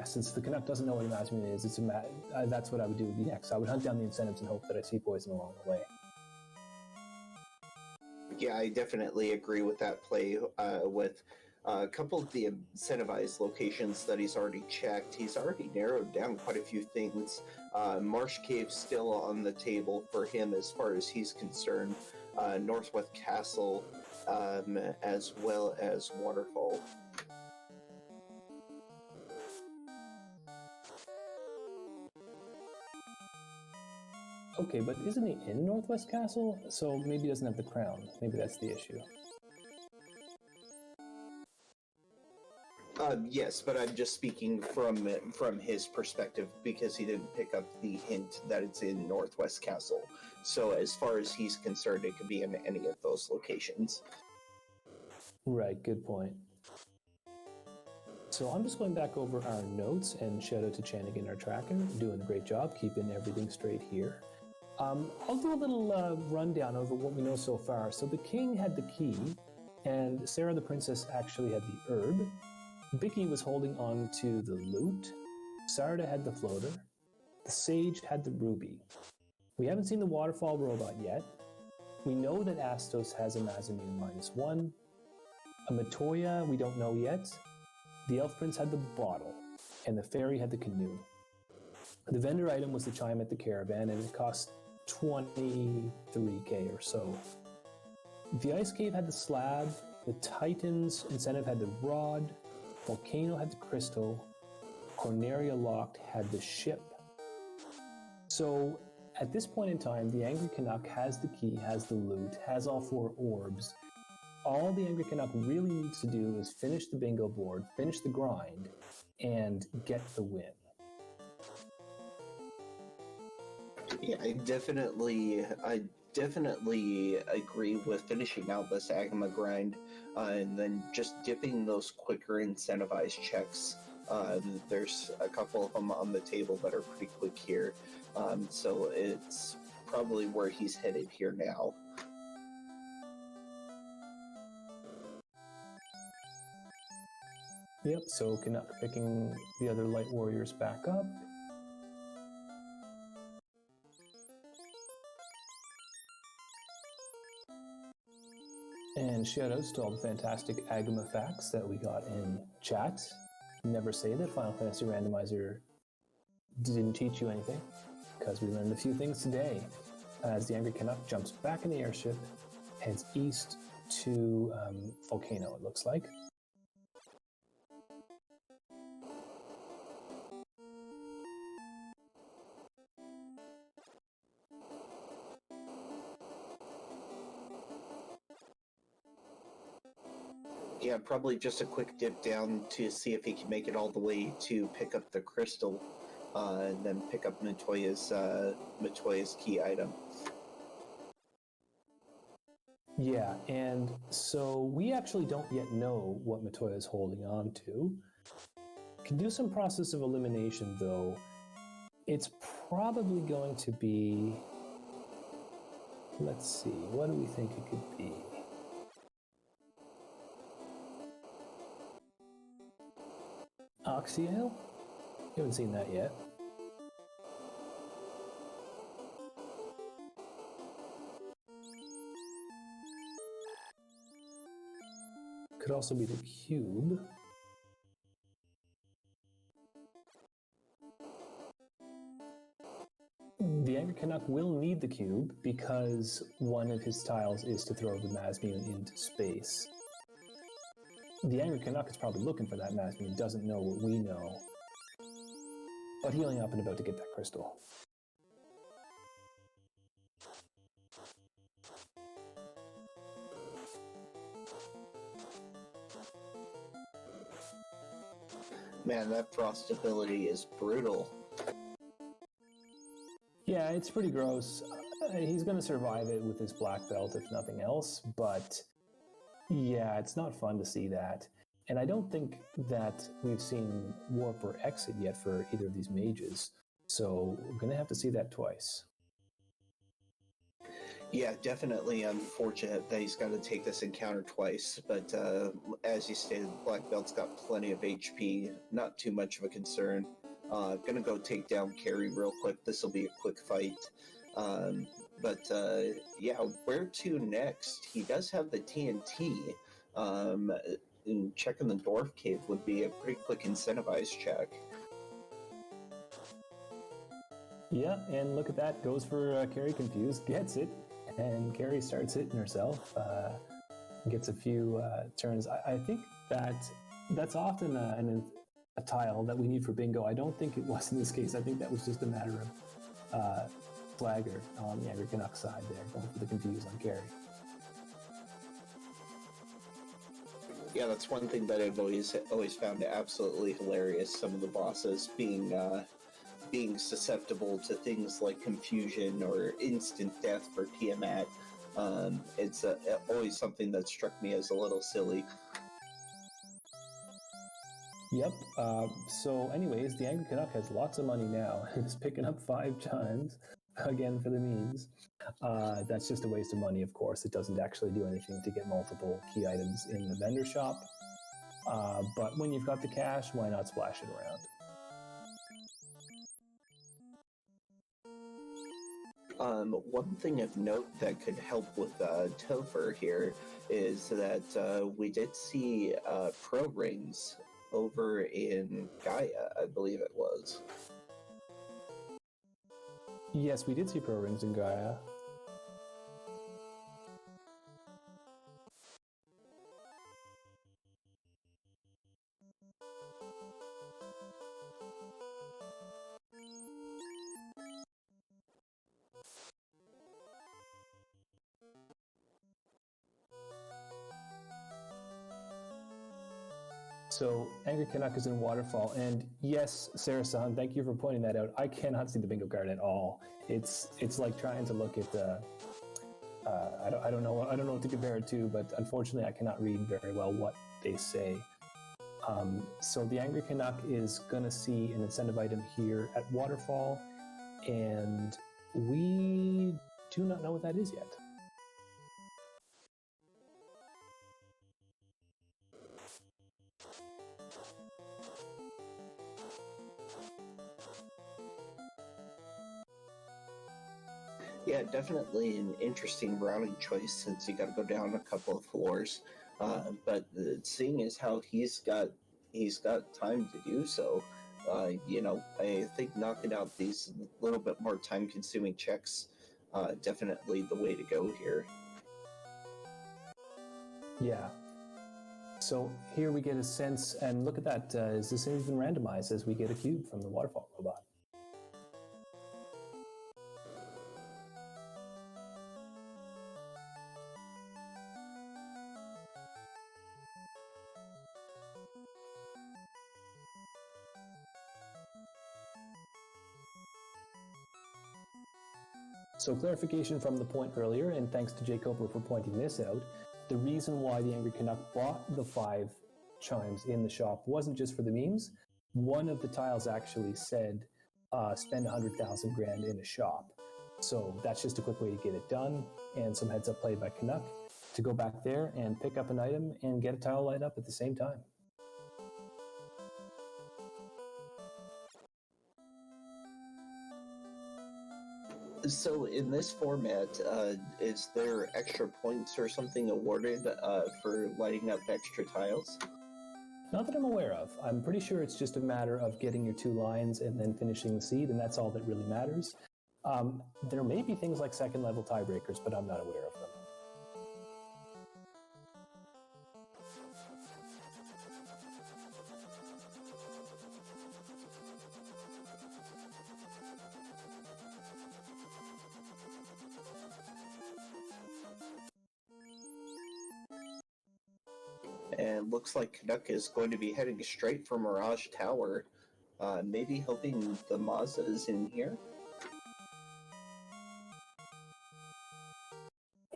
since the Canuck doesn't know what a Mazmune is, that's what I would do next. I would hunt down the incentives and hope that I see poison along the way. Yeah, I definitely agree with that play. With a couple of the incentivized locations that he's already checked, he's already narrowed down quite a few things. Marsh Cave's still on the table for him as far as he's concerned. Northwest Castle, as well as Waterfall. Okay, but isn't he in Northwest Castle? So maybe he doesn't have the crown. Maybe that's the issue. Yes, but I'm just speaking from his perspective because he didn't pick up the hint that it's in Northwest Castle. So as far as he's concerned, it could be in any of those locations. Right, good point. So I'm just going back over our notes, and shout out to Chanigan, our tracker, doing a great job keeping everything straight here. I'll do a little rundown over what we know so far. So the king had the key, and Sarah the princess actually had the herb. Bicky was holding on to the lute. Sarda had the floater. The sage had the ruby. We haven't seen the waterfall robot yet. We know that Astos has a Mazamune -1. A Matoya we don't know yet. The elf prince had the bottle, and the fairy had the canoe. The vendor item was the chime at the caravan, and it cost 23k or so. The ice cave had the slab. The Titan's incentive had the rod. Volcano had the crystal. Corneria Locked had the ship. So at this point in time, the Angry Canuck has the key, has the loot, has all 4 orbs. All the Angry Canuck really needs to do is finish the bingo board, finish the grind, and get the win. Yeah, I definitely agree with finishing out this Agama grind, and then just dipping those quicker incentivized checks. There's a couple of them on the table that are pretty quick here, so it's probably where he's headed here now. Yep, so Canuck picking the other light warriors back up. And shoutouts to all the fantastic Agama facts that we got in chat. Never say that Final Fantasy Randomizer didn't teach you anything, because we learned a few things today. As the Angry Canuck jumps back in the airship, heads east to Volcano, it looks like. Yeah, probably just a quick dip down to see if he can make it all the way to pick up the crystal, and then pick up Matoya's key item. Yeah, and so we actually don't yet know what Matoya is holding on to. Can do some process of elimination, though. It's probably going to be... Let's see, what do we think it could be? Oxyale? Haven't seen that yet. Could also be the cube. The Angry Canuck will need the cube because one of his tiles is to throw the Masmian into space. The Angry Canuck is probably looking for that Masmian, doesn't know what we know, but healing up and about to get that crystal. Man, that frost ability is brutal. Yeah, it's pretty gross. He's going to survive it with his black belt, if nothing else, but yeah, it's not fun to see that. And I don't think that we've seen Warp or Exit yet for either of these mages, so we're going to have to see that twice. Yeah, definitely unfortunate that he's got to take this encounter twice, but as you stated, Black Belt's got plenty of HP, not too much of a concern. Gonna go take down Carrie real quick. This will be a quick fight. Yeah, where to next? He does have the TNT. And checking the Dwarf Cave would be a pretty quick incentivized check. Yeah, and look at that. Goes for Carrie Confused, gets it, and Carrie starts hitting herself. Gets a few turns. I think that's often a tile that we need for bingo. I don't think it was in this case. I think that was just a matter of Flagger on the Angry Canuck side there, going for the Confused on Carrie. Yeah, that's one thing that I've always found absolutely hilarious. Some of the bosses being susceptible to things like confusion or instant death for Tiamat. It's always something that struck me as a little silly. Yep. So anyways, the Angry Canuck has lots of money now. He's picking up 5 chimes, again for the memes. That's just a waste of money, of course. It doesn't actually do anything to get multiple key items in the vendor shop. But when you've got the cash, why not splash it around? One thing of note that could help with Topher here is that we did see pro rings over in Gaia, I believe it was. Yes, we did see pro rings in Gaia. So Angry Canuck is in Waterfall, and yes, Sarah-san, thank you for pointing that out. I cannot see the bingo card at all. It's like trying to look at the. I don't know what to compare it to, but unfortunately, I cannot read very well what they say. So the Angry Canuck is gonna see an incentive item here at Waterfall, and we do not know what that is yet. Yeah, definitely an interesting routing choice since you got to go down a couple of floors. But seeing as how he's got time to do so, I think knocking out these little bit more time-consuming checks, definitely the way to go here. Yeah. So here we get a sense, and look at that. Is this even randomized as we get a cube from the Waterfall robot? So clarification from the point earlier, and thanks to Jay Coper for pointing this out, the reason why the Angry Canuck bought the 5 chimes in the shop wasn't just for the memes. One of the tiles actually said, spend 100,000 grand in a shop. So that's just a quick way to get it done, and some heads up play by Canuck to go back there and pick up an item and get a tile light up at the same time. So in this format, is there extra points or something awarded for lighting up extra tiles? Not that I'm aware of. I'm pretty sure it's just a matter of getting your 2 lines and then finishing the seed, and that's all that really matters. There may be things like second level tiebreakers, but I'm not aware of them. And looks like Canuck is going to be heading straight for Mirage Tower, maybe hoping the Mazda is in here.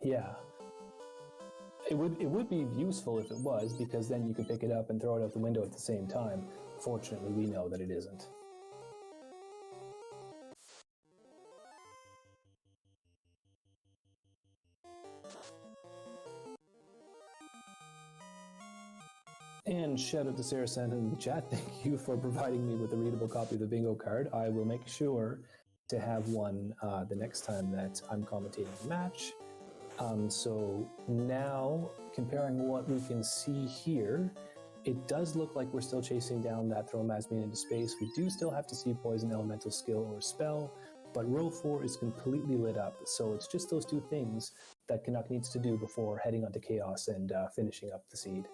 Yeah. It would be useful if it was, because then you could pick it up and throw it out the window at the same time. Fortunately, we know that it isn't. And shout out to Sarah Sand in the chat. Thank you for providing me with a readable copy of the bingo card. I will make sure to have one the next time that I'm commentating the match. So now, comparing what we can see here, it does look like we're still chasing down that throw Masmine into space. We do still have to see Poison, Elemental Skill, or Spell, but row 4 is completely lit up, so it's just those 2 things that Canuck needs to do before heading onto Chaos and finishing up the seed.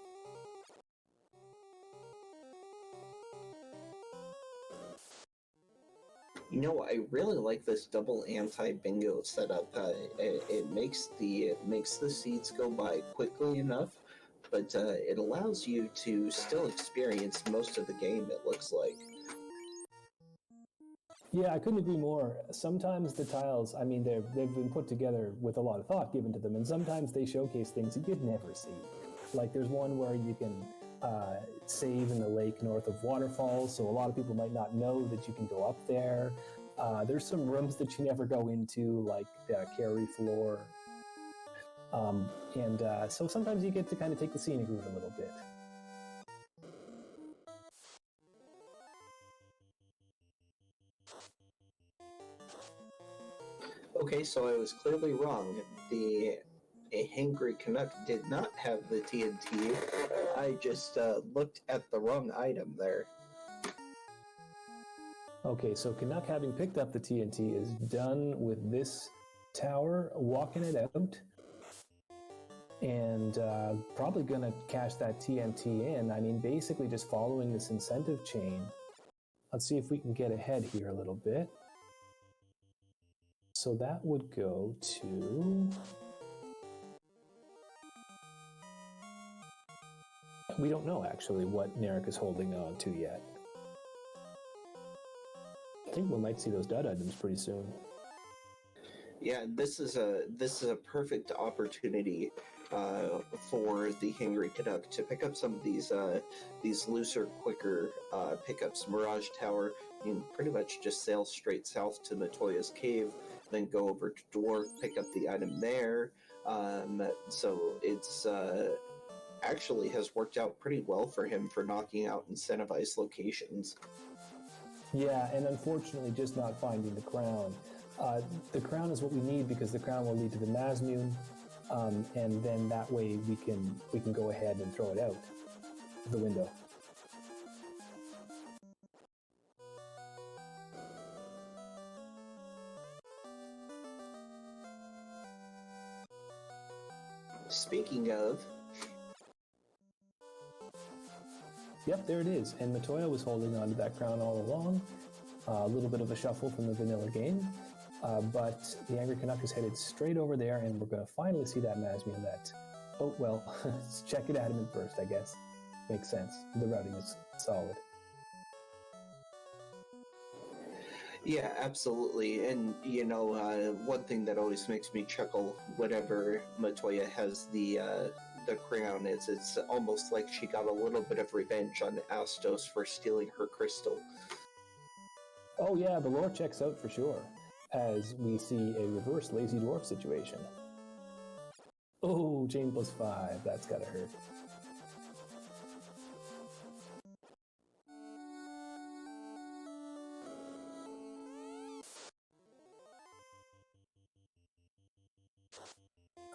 You know, I really like this double anti-bingo setup. It makes the seeds go by quickly enough, but it allows you to still experience most of the game, it looks like. Yeah, I couldn't agree more. Sometimes the tiles, I mean, they've been put together with a lot of thought given to them, and sometimes they showcase things that you'd never see. Like there's one where you can save in the lake north of Waterfalls, so a lot of people might not know that you can go up there. There's some rooms that you never go into, like Carry Floor. So sometimes you get to kind of take the scenic route a little bit. Okay, so I was clearly wrong. A hangry Canuck did not have the TNT. I just looked at the wrong item there. Okay, so Canuck, having picked up the TNT, is done with this tower, walking it out, and probably going to cash that TNT in. I mean, basically just following this incentive chain. Let's see if we can get ahead here a little bit. So that would go to... We don't know actually what Narek is holding on to yet. I think we might see those dud items pretty soon. Yeah, this is a perfect opportunity for the Hangry Canuck to pick up some of these looser, quicker pickups. Mirage Tower, you can pretty much just sail straight south to Matoya's cave, then go over to Dwarf, pick up the item there. So it's actually has worked out pretty well for him for knocking out incentivized locations. Yeah, and unfortunately just not finding the crown. The crown is what we need because the crown will lead to the Mazmune, and then that way we can go ahead and throw it out the window. Speaking of, Yep, there it is. And Matoya was holding on to that crown all along. A little bit of a shuffle from the vanilla game. But the Angry Canuck is headed straight over there, and we're going to finally see that Mazmune that... Oh, well, let's check it at him first, I guess. Makes sense. The routing is solid. yeah, absolutely. And, you know, one thing that always makes me chuckle whenever Matoya has the crown is it's almost like she got a little bit of revenge on Astos for stealing her crystal. Oh yeah, the lore checks out for sure, as we see a reverse lazy dwarf situation. Oh, chain +5, that's gotta hurt.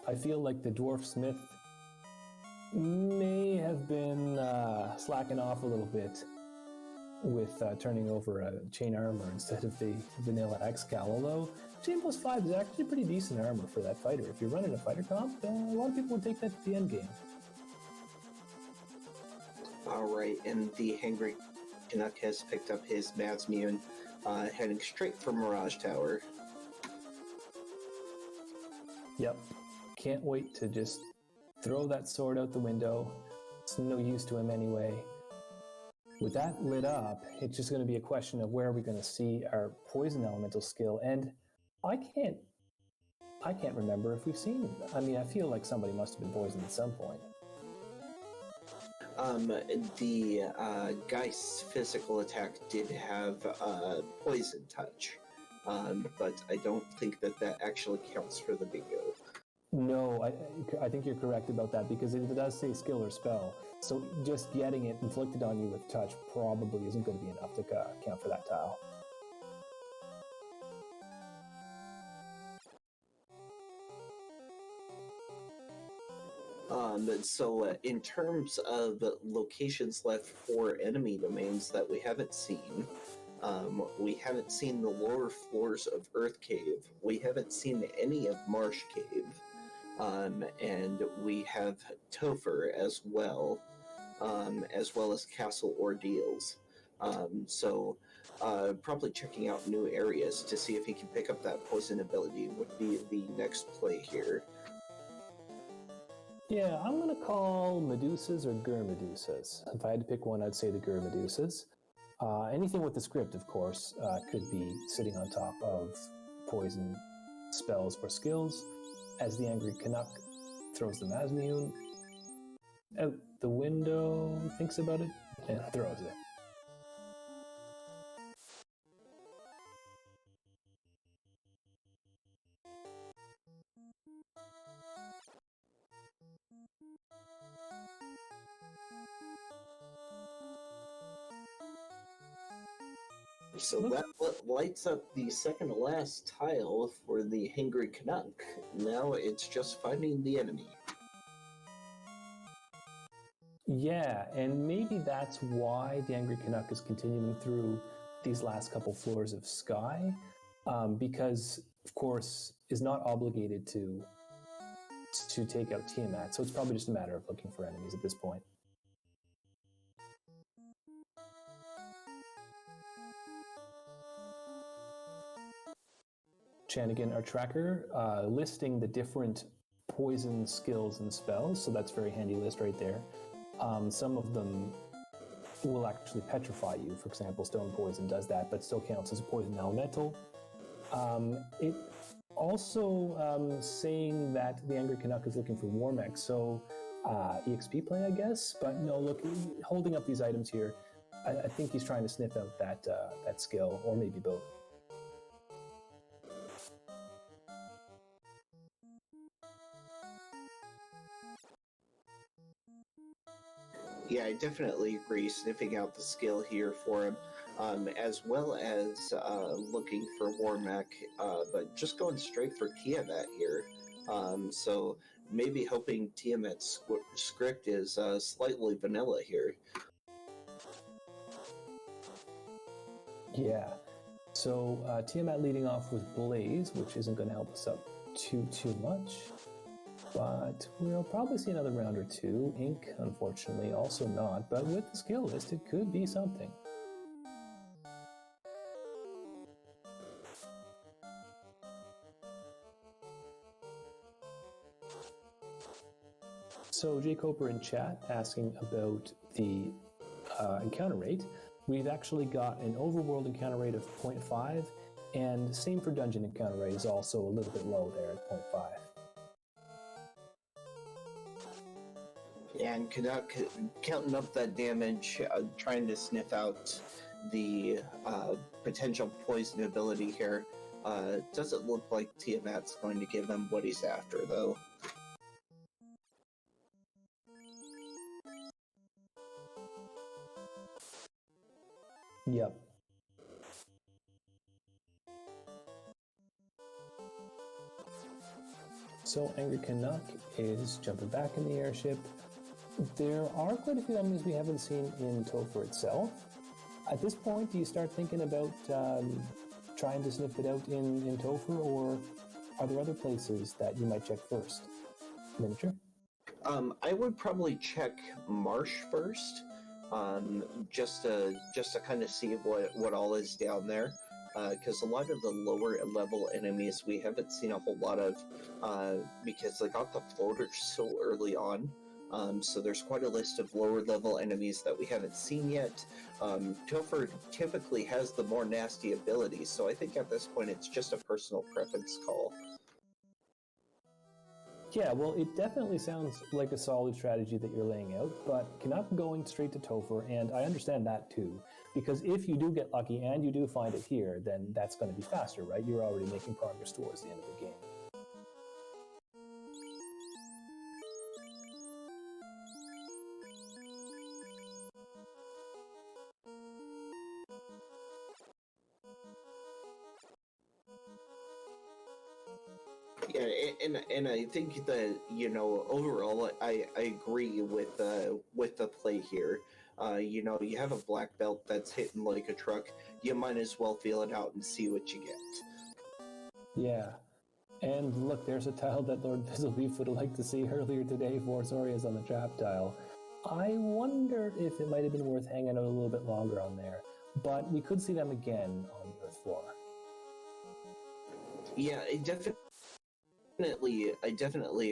I feel like the dwarf smith may have been slacking off a little bit with turning over a chain armor instead of the vanilla X-Cal, although chain +5 is actually pretty decent armor for that fighter. If you're running a fighter comp, a lot of people would take that to the end game. Alright, and the Hangry Canuck has picked up his Mazmune, heading straight for Mirage Tower. Yep. Can't wait to just throw that sword out the window. It's no use to him anyway. With that lit up, it's just going to be a question of where are we going to see our poison elemental skill, and I can't remember if we've seen. I mean, I feel like somebody must have been poisoned at some point. The Geist's physical attack did have poison touch, but I don't think that actually counts for the bingo. No, I think you're correct about that because it does say skill or spell. So just getting it inflicted on you with touch probably isn't going to be enough to count for that tile. So in terms of locations left for enemy domains that we haven't seen the lower floors of Earth Cave. We haven't seen any of Marsh Cave. And we have Topher as well as Castle Ordeals. So probably checking out new areas to see if he can pick up that poison ability would be the next play here. Yeah, I'm going to call Medusas or Gur Medusas. If I had to pick one, I'd say the Gur Medusas. Anything with the script, of course, could be sitting on top of poison spells or skills. As the Angry Canuck throws the Mazmune out the window, thinks about it, and throws it. So that lights up the second to last tile for the Hangry Canuck. Now it's just finding the enemy. Yeah, and maybe that's why the Angry Canuck is continuing through these last couple floors of Sky, because, of course, is not obligated to take out Tiamat, so it's probably just a matter of looking for enemies at this point. Chanigan, our tracker, listing the different poison skills and spells, so that's a very handy list right there. Some of them will actually petrify you. For example, stone poison does that, but still counts as a poison elemental. It also saying that the Angry Canuck is looking for Warmech, so EXP play, I guess. But no, look, holding up these items here, I think he's trying to sniff out that skill, or maybe both. Yeah, I definitely agree. Sniffing out the skill here for him, as well as looking for Warmech, but just going straight for Tiamat here. So maybe hoping Tiamat's script is slightly vanilla here. Yeah. So Tiamat leading off with Blaze, which isn't going to help us out too much. But we'll probably see another round or two. Ink, unfortunately, also not. But with the skill list, it could be something. So Jay Coper in chat asking about the encounter rate. We've actually got an overworld encounter rate of 0.5, and same for dungeon encounter rate is also a little bit low there at 0.5. Yeah, and Canuck counting up that damage, trying to sniff out the potential poison ability here. Doesn't look like Tiamat's going to give him what he's after, though. Yep. So Angry Canuck is jumping back in the airship. There are quite a few enemies we haven't seen in Topher itself. At this point, do you start thinking about trying to sniff it out in Topher, or are there other places that you might check first? Miniature? I would probably check Marsh first, just to kind of see what all is down there. Because a lot of the lower level enemies we haven't seen a whole lot of, because they got the floaters so early on. So there's quite a list of lower level enemies that we haven't seen yet. Topher typically has the more nasty abilities, so I think at this point it's just a personal preference call. Yeah, well, it definitely sounds like a solid strategy that you're laying out, but Canuck going straight to Topher, and I understand that too, because if you do get lucky and you do find it here, then that's going to be faster, right? You're already making progress towards the end of the game. Yeah, and I think that, you know, overall I agree with the play here. You know, you have a black belt that's hitting like a truck. You might as well feel it out and see what you get. Yeah. And look, there's a tile that Lord Fizzlebeef would like to see earlier today for Zoria's on the trap tile. I wonder if it might have been worth hanging out a little bit longer on there, but we could see them again on the Earth floor. Yeah, I definitely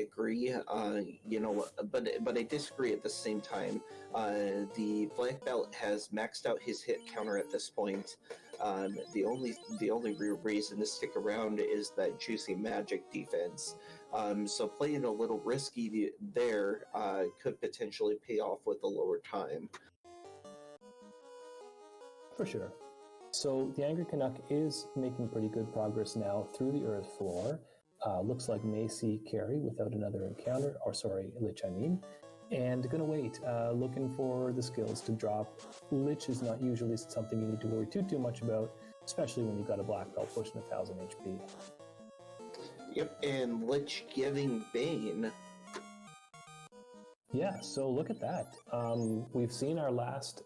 agree. You know, but I disagree at the same time. The black belt has maxed out his hit counter at this point. The only real reason to stick around is that juicy magic defense. So playing a little risky there could potentially pay off with a lower time. For sure. So the Angry Canuck is making pretty good progress now through the Earth floor. Looks like Macy carry without another encounter, or sorry, Lich I mean. And gonna wait, looking for the skills to drop. Lich is not usually something you need to worry too much about, especially when you've got a black belt pushing 1000 HP. Yep, and Lich giving Bane. Yeah, so look at that. We've seen our last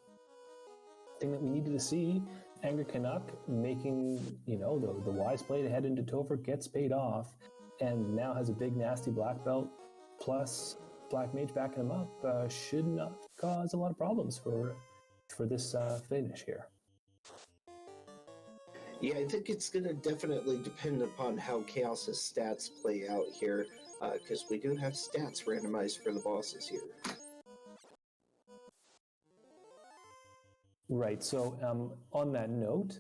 thing that we needed to see. Angry Canuck making, you know, the wise play to head into Topher gets paid off, and now has a big nasty black belt, plus Black Mage backing him up. Should not cause a lot of problems for this finish here. Yeah, I think it's going to definitely depend upon how Chaos's stats play out here, because we do have stats randomized for the bosses here. Right, so on that note,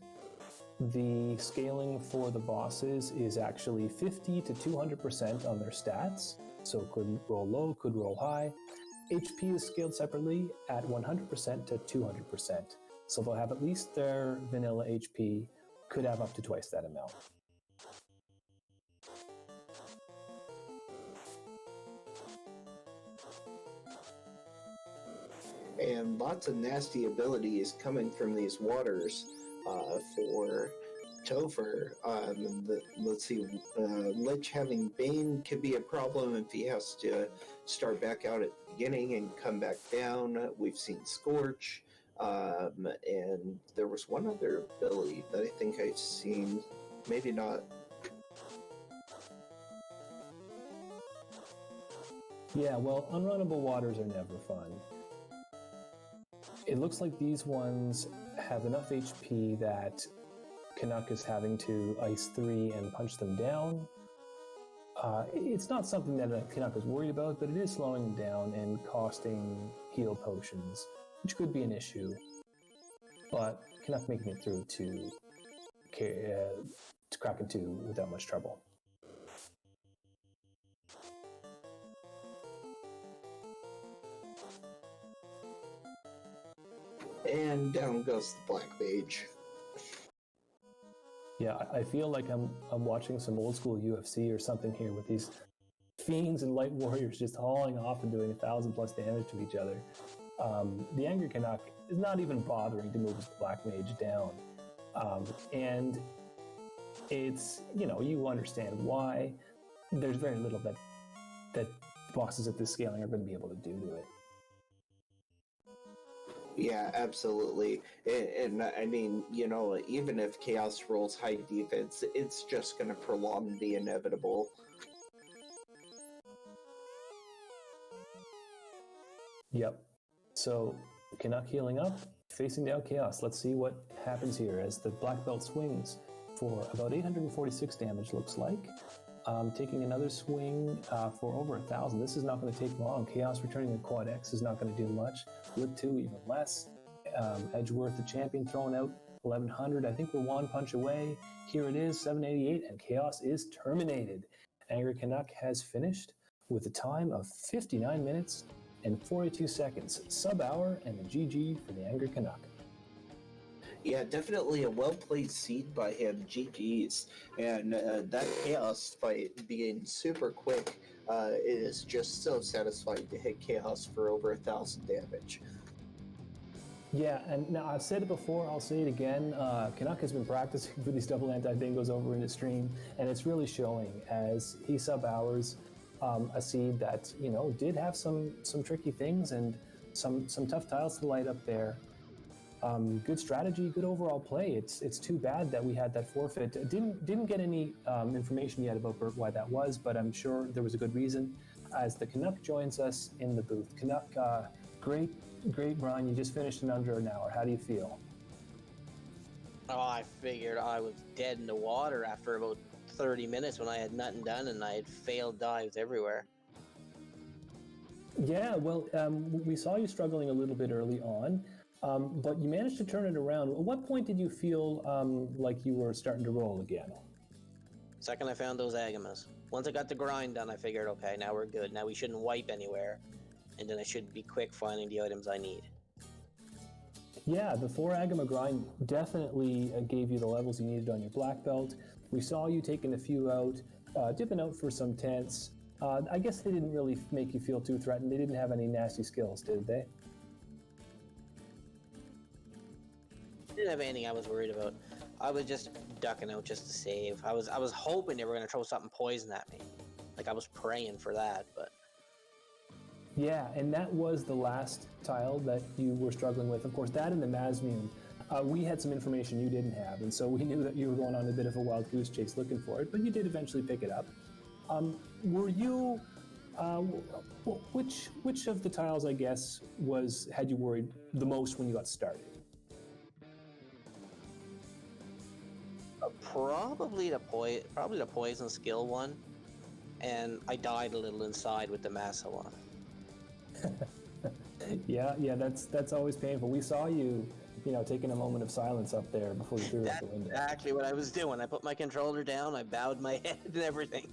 the scaling for the bosses is actually 50 to 200% on their stats, so could roll low, could roll high. HP is scaled separately at 100% to 200%, so they'll have at least their vanilla HP, could have up to twice that amount. And lots of nasty abilities coming from these waters for Topher. Let's see, Lich having Bane could be a problem if he has to start back out at the beginning and come back down. We've seen Scorch, and there was one other ability that I think I've seen, maybe not. Yeah, well, unrunnable waters are never fun. It looks like these ones have enough HP that Canuck is having to ice 3 and punch them down. It's not something that Canuck is worried about, but it is slowing him down and costing heal potions, which could be an issue. But Canuck making it through to Kraken 2 without much trouble. And down goes the Black Mage. Yeah, I feel like I'm watching some old school UFC or something here with these fiends and light warriors just hauling off and doing 1,000+ damage to each other. The Angry Canuck is not even bothering to move his Black Mage down. And it's, you understand why. There's very little that bosses at this scaling are going to be able to do to it. Yeah, absolutely. And I mean, even if Chaos rolls high defense, it's just going to prolong the inevitable. Yep. So, Canuck healing up, facing down Chaos. Let's see what happens here as the black belt swings for about 846 damage, looks like. Taking another swing for over 1,000. This is not going to take long. Chaos returning the Quad X is not going to do much. Lit 2 even less. Edgeworth, the champion, throwing out 1,100. I think we're one punch away. Here it is, 788, and Chaos is terminated. Angry Canuck has finished with a time of 59 minutes and 42 seconds. Sub-hour and a GG for the Angry Canuck. Yeah, definitely a well-played seed by him, GG's. And that Chaos fight being super quick is just so satisfying to hit Chaos for over 1,000 damage. Yeah, and now I've said it before, I'll say it again. Canuck has been practicing for these double anti-bingos over in the stream, and it's really showing as he sub-hours a seed that, did have some tricky things and some tough tiles to light up there. Good strategy, good overall play. It's too bad that we had that forfeit. Didn't get any information yet about Burt why that was, but I'm sure there was a good reason. As the Canuck joins us in the booth. Canuck, great run. You just finished in under an hour. How do you feel? Oh, I figured I was dead in the water after about 30 minutes when I had nothing done and I had failed dives everywhere. Yeah, well, we saw you struggling a little bit early on. But you managed to turn it around. At what point did you feel like you were starting to roll again? Second I found those Agamas. Once I got the grind done, I figured, okay, now we're good. Now we shouldn't wipe anywhere. And then I should be quick finding the items I need. Yeah, the 4 Agama grind definitely gave you the levels you needed on your black belt. We saw you taking a few out, dipping out for some tents. I guess they didn't really make you feel too threatened. They didn't have any nasty skills, did they? Didn't have anything I was worried about. I was just ducking out just to save. I was hoping they were going to throw something poison at me. Like I was praying for that, but... Yeah, and that was the last tile that you were struggling with. Of course, that and the Masmune. We had some information you didn't have, and so we knew that you were going on a bit of a wild goose chase looking for it, but you did eventually pick it up. Were you... which of the tiles, I guess, had you worried the most when you got started? Probably the poison skill one, and I died a little inside with the massa one. Yeah, that's always painful. We saw you taking a moment of silence up there before you threw it out That's the window. exactly what I was doing. I put my controller down, I bowed my head and everything.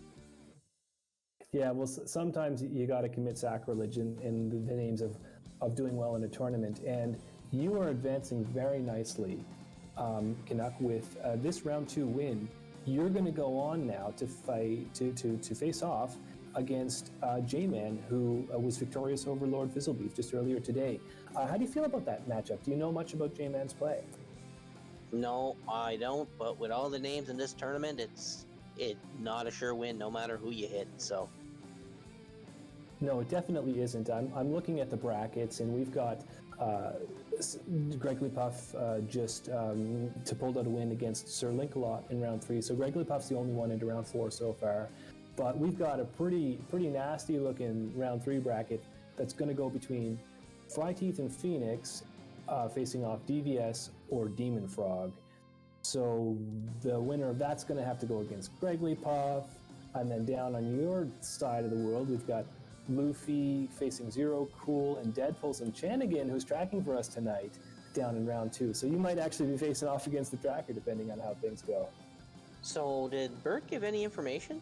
Yeah, well, sometimes you got to commit sacrilege in the names of doing well in a tournament, and you are advancing very nicely, Canuck, with this round 2 win. You're going to go on now to fight to face off against J-Man, who was victorious over Lord Fizzlebeef just earlier today. How do you feel about that matchup? Do you know much about J-Man's play? No, I don't, but with all the names in this tournament, it's not a sure win no matter who you hit, so... No, it definitely isn't. I'm looking at the brackets, and we've got Gregory Puff just to pulled out a win against Sir Link-A-Lot in round 3. So Gregory Puff's the only one into round 4 so far. But we've got a pretty nasty looking round 3 bracket that's going to go between Fryteeth and Phoenix facing off DVS or Demon Frog. So the winner of that's going to have to go against Gregory Puff. And then down on your side of the world, we've got Luffy facing Zero Cool and Deadpulse and Chanigan, who's tracking for us tonight, down in round 2. So you might actually be facing off against the tracker depending on how things go. So did Burt give any information?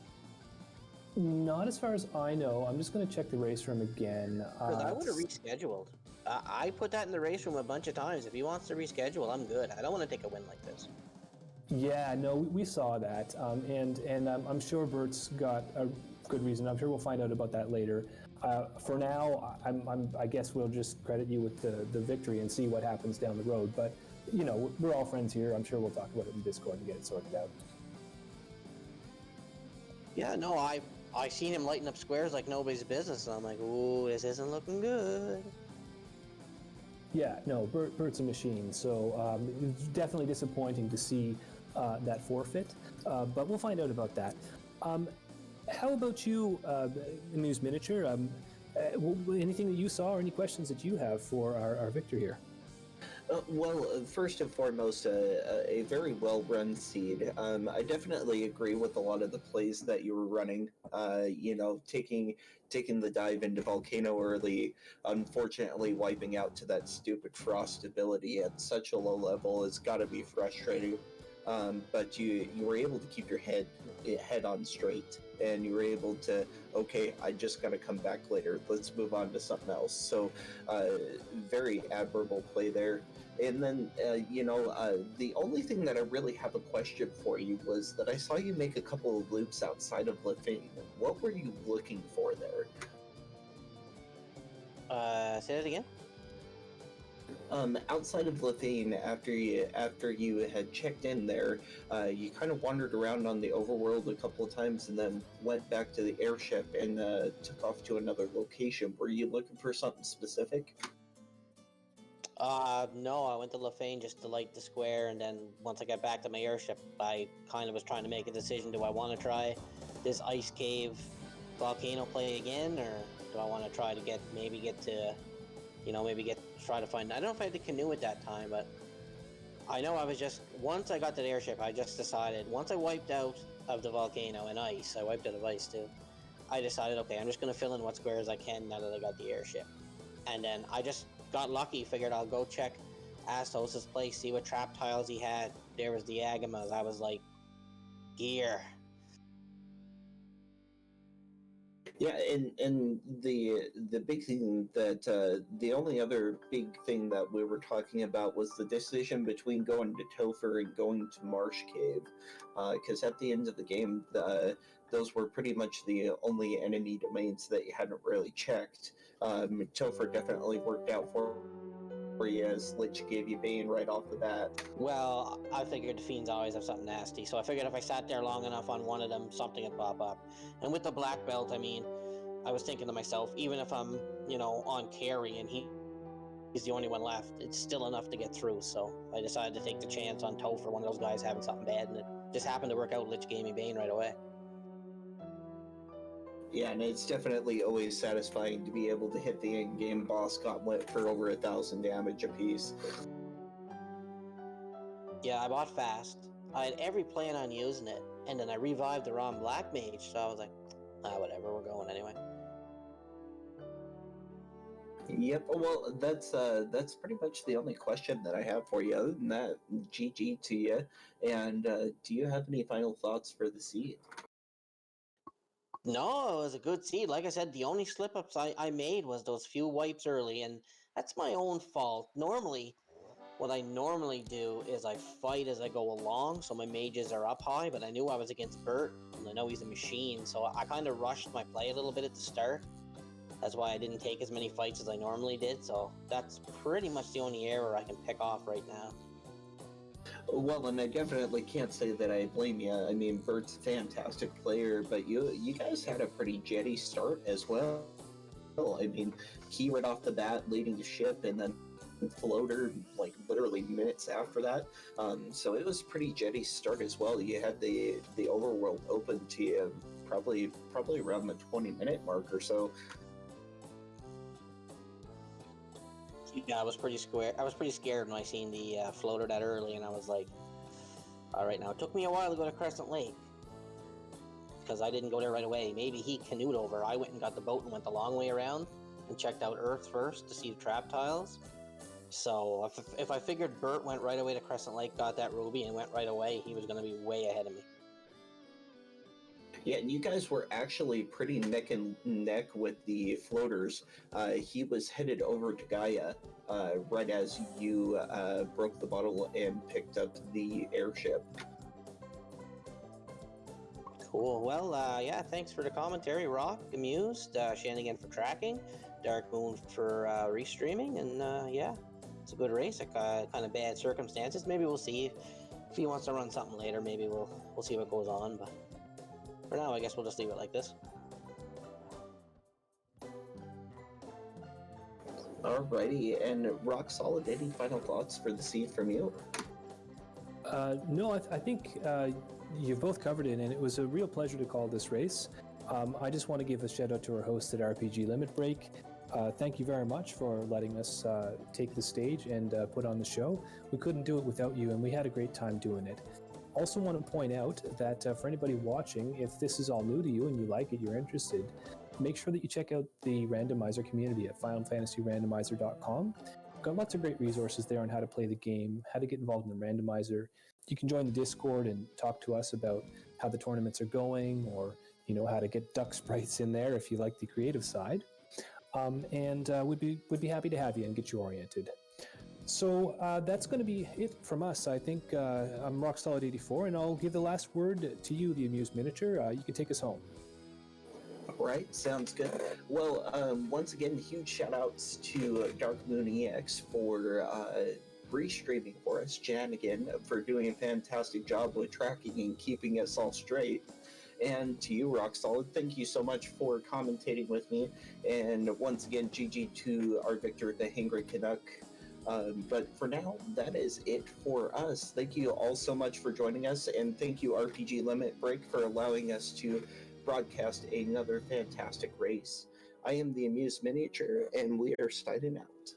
Not as far as I know. I'm just going to check the race room again. Because I would have rescheduled. I put that in the race room a bunch of times. If he wants to reschedule, I'm good. I don't want to take a win like this. Yeah, no, we saw that, and I'm sure Bert's got a good reason. I'm sure we'll find out about that later. For now, I guess we'll just credit you with the victory and see what happens down the road. But we're all friends here. I'm sure we'll talk about it in Discord and get it sorted out. Yeah, no, I seen him lighting up squares like nobody's business, and I'm like, ooh, this isn't looking good. Yeah, no, Bert's a machine, so it's definitely disappointing to see that forfeit, but we'll find out about that. How about you, Muse Miniature? Anything that you saw or any questions that you have for our victor here? Well, first and foremost, a very well-run seed. I definitely agree with a lot of the plays that you were running. Taking the dive into Volcano early, unfortunately wiping out to that stupid frost ability at such a low level has got to be frustrating. But you were able to keep your head on straight, and you were able to, okay, I just got to come back later. Let's move on to something else. So, very admirable play there. And then, the only thing that I really have a question for you was that I saw you make a couple of loops outside of Lefine. What were you looking for there? Say that again? Outside of Lefine, after you had checked in there, you kind of wandered around on the overworld a couple of times and then went back to the airship and took off to another location. Were you looking for something specific? No, I went to Lefane just to light the square, and then once I got back to my airship, I kind of was trying to make a decision. Do I want to try this ice cave volcano play again, or do I want to try to try to find... I don't know if I had the canoe at that time, but I know I was just... Once I got to the airship, I just decided, once I wiped out of the volcano and ice, I wiped out of ice too, I decided, okay, I'm just going to fill in what squares I can now that I got the airship. And then I just got lucky, figured I'll go check Astos' place, see what trap tiles he had. There was the Agamas. I was like, gear. Yeah, and the big thing that the only other big thing that we were talking about was the decision between going to Topher and going to Marsh Cave, because at the end of the game, those were pretty much the only enemy domains that you hadn't really checked. Topher definitely worked out for you, as Lich gave you Bane right off the bat. Well, I figured the Fiends always have something nasty, so I figured if I sat there long enough on one of them, something would pop up. And with the Black Belt, I mean, I was thinking to myself, even if I'm, on carry and he's the only one left, it's still enough to get through, so I decided to take the chance on Topher, one of those guys having something bad, and it just happened to work out. Lich gave me Bane right away. Yeah, and it's definitely always satisfying to be able to hit the in-game boss gauntlet for over 1,000 damage apiece. Yeah, I bought fast. I had every plan on using it, and then I revived the wrong Black Mage, so I was like, whatever, we're going anyway. Yep. Well, that's pretty much the only question that I have for you. Other than that, GG to you. And do you have any final thoughts for the seed? No, it was a good seed. Like I said, the only slip ups I made was those few wipes early, and that's my own fault. Normally, what I normally do is I fight as I go along, so my mages are up high, but I knew I was against Burt, and I know he's a machine, so I kind of rushed my play a little bit at the start. That's why I didn't take as many fights as I normally did, so that's pretty much the only error I can pick off right now. Well, and I definitely can't say that I blame you. I mean, Bert's a fantastic player, but you guys had a pretty jetty start as well. I mean, he right off the bat leading the ship, and then floater like literally minutes after that. So it was pretty jetty start as well. You had the overworld open to you probably around the 20-minute mark or so. Yeah, I was pretty scared. I was pretty scared when I seen the floater that early, and I was like, "All right, now it took me a while to go to Crescent Lake because I didn't go there right away. Maybe he canoed over. I went and got the boat and went the long way around and checked out Earth first to see the trap tiles. So if I figured Burt went right away to Crescent Lake, got that ruby, and went right away, he was going to be way ahead of me." Yeah, and you guys were actually pretty neck and neck with the floaters. He was headed over to Gaia right as you broke the bottle and picked up the airship. Cool. Well, yeah, thanks for the commentary, Rock, Amused, Shannigan for tracking, Dark Moon for restreaming, and yeah, it's a good race. Kind of bad circumstances. Maybe we'll see if he wants to run something later. Maybe we'll see what goes on. But for now, I guess we'll just leave it like this. Alrighty, and Rock Solid, any final thoughts for the seed from you? No, I think you've both covered it, and it was a real pleasure to call this race. I just want to give a shout out to our host at RPG Limit Break. Thank you very much for letting us take the stage and put on the show. We couldn't do it without you, and we had a great time doing it. Also want to point out that for anybody watching, if this is all new to you and you like it, you're interested, make sure that you check out the Randomizer community at FinalFantasyRandomizer.com. We've got lots of great resources there on how to play the game, how to get involved in the randomizer. You can join the Discord and talk to us about how the tournaments are going, or how to get duck sprites in there if you like the creative side. And we'd be happy to have you and get you oriented. So that's going to be it from us. I think I'm RockSolid84, and I'll give the last word to you, the Amused Miniature. You can take us home. All right, sounds good. Well, once again, huge shout outs to Dark Moon EX for restreaming for us, Jan again for doing a fantastic job with tracking and keeping us all straight. And to you, Rock Solid, thank you so much for commentating with me. And once again, GG to our victor, the Hangry Canuck. But for now, that is it for us. Thank you all so much for joining us, and thank you, RPG Limit Break, for allowing us to broadcast another fantastic race. I am the Amused Miniature, and we are signing out.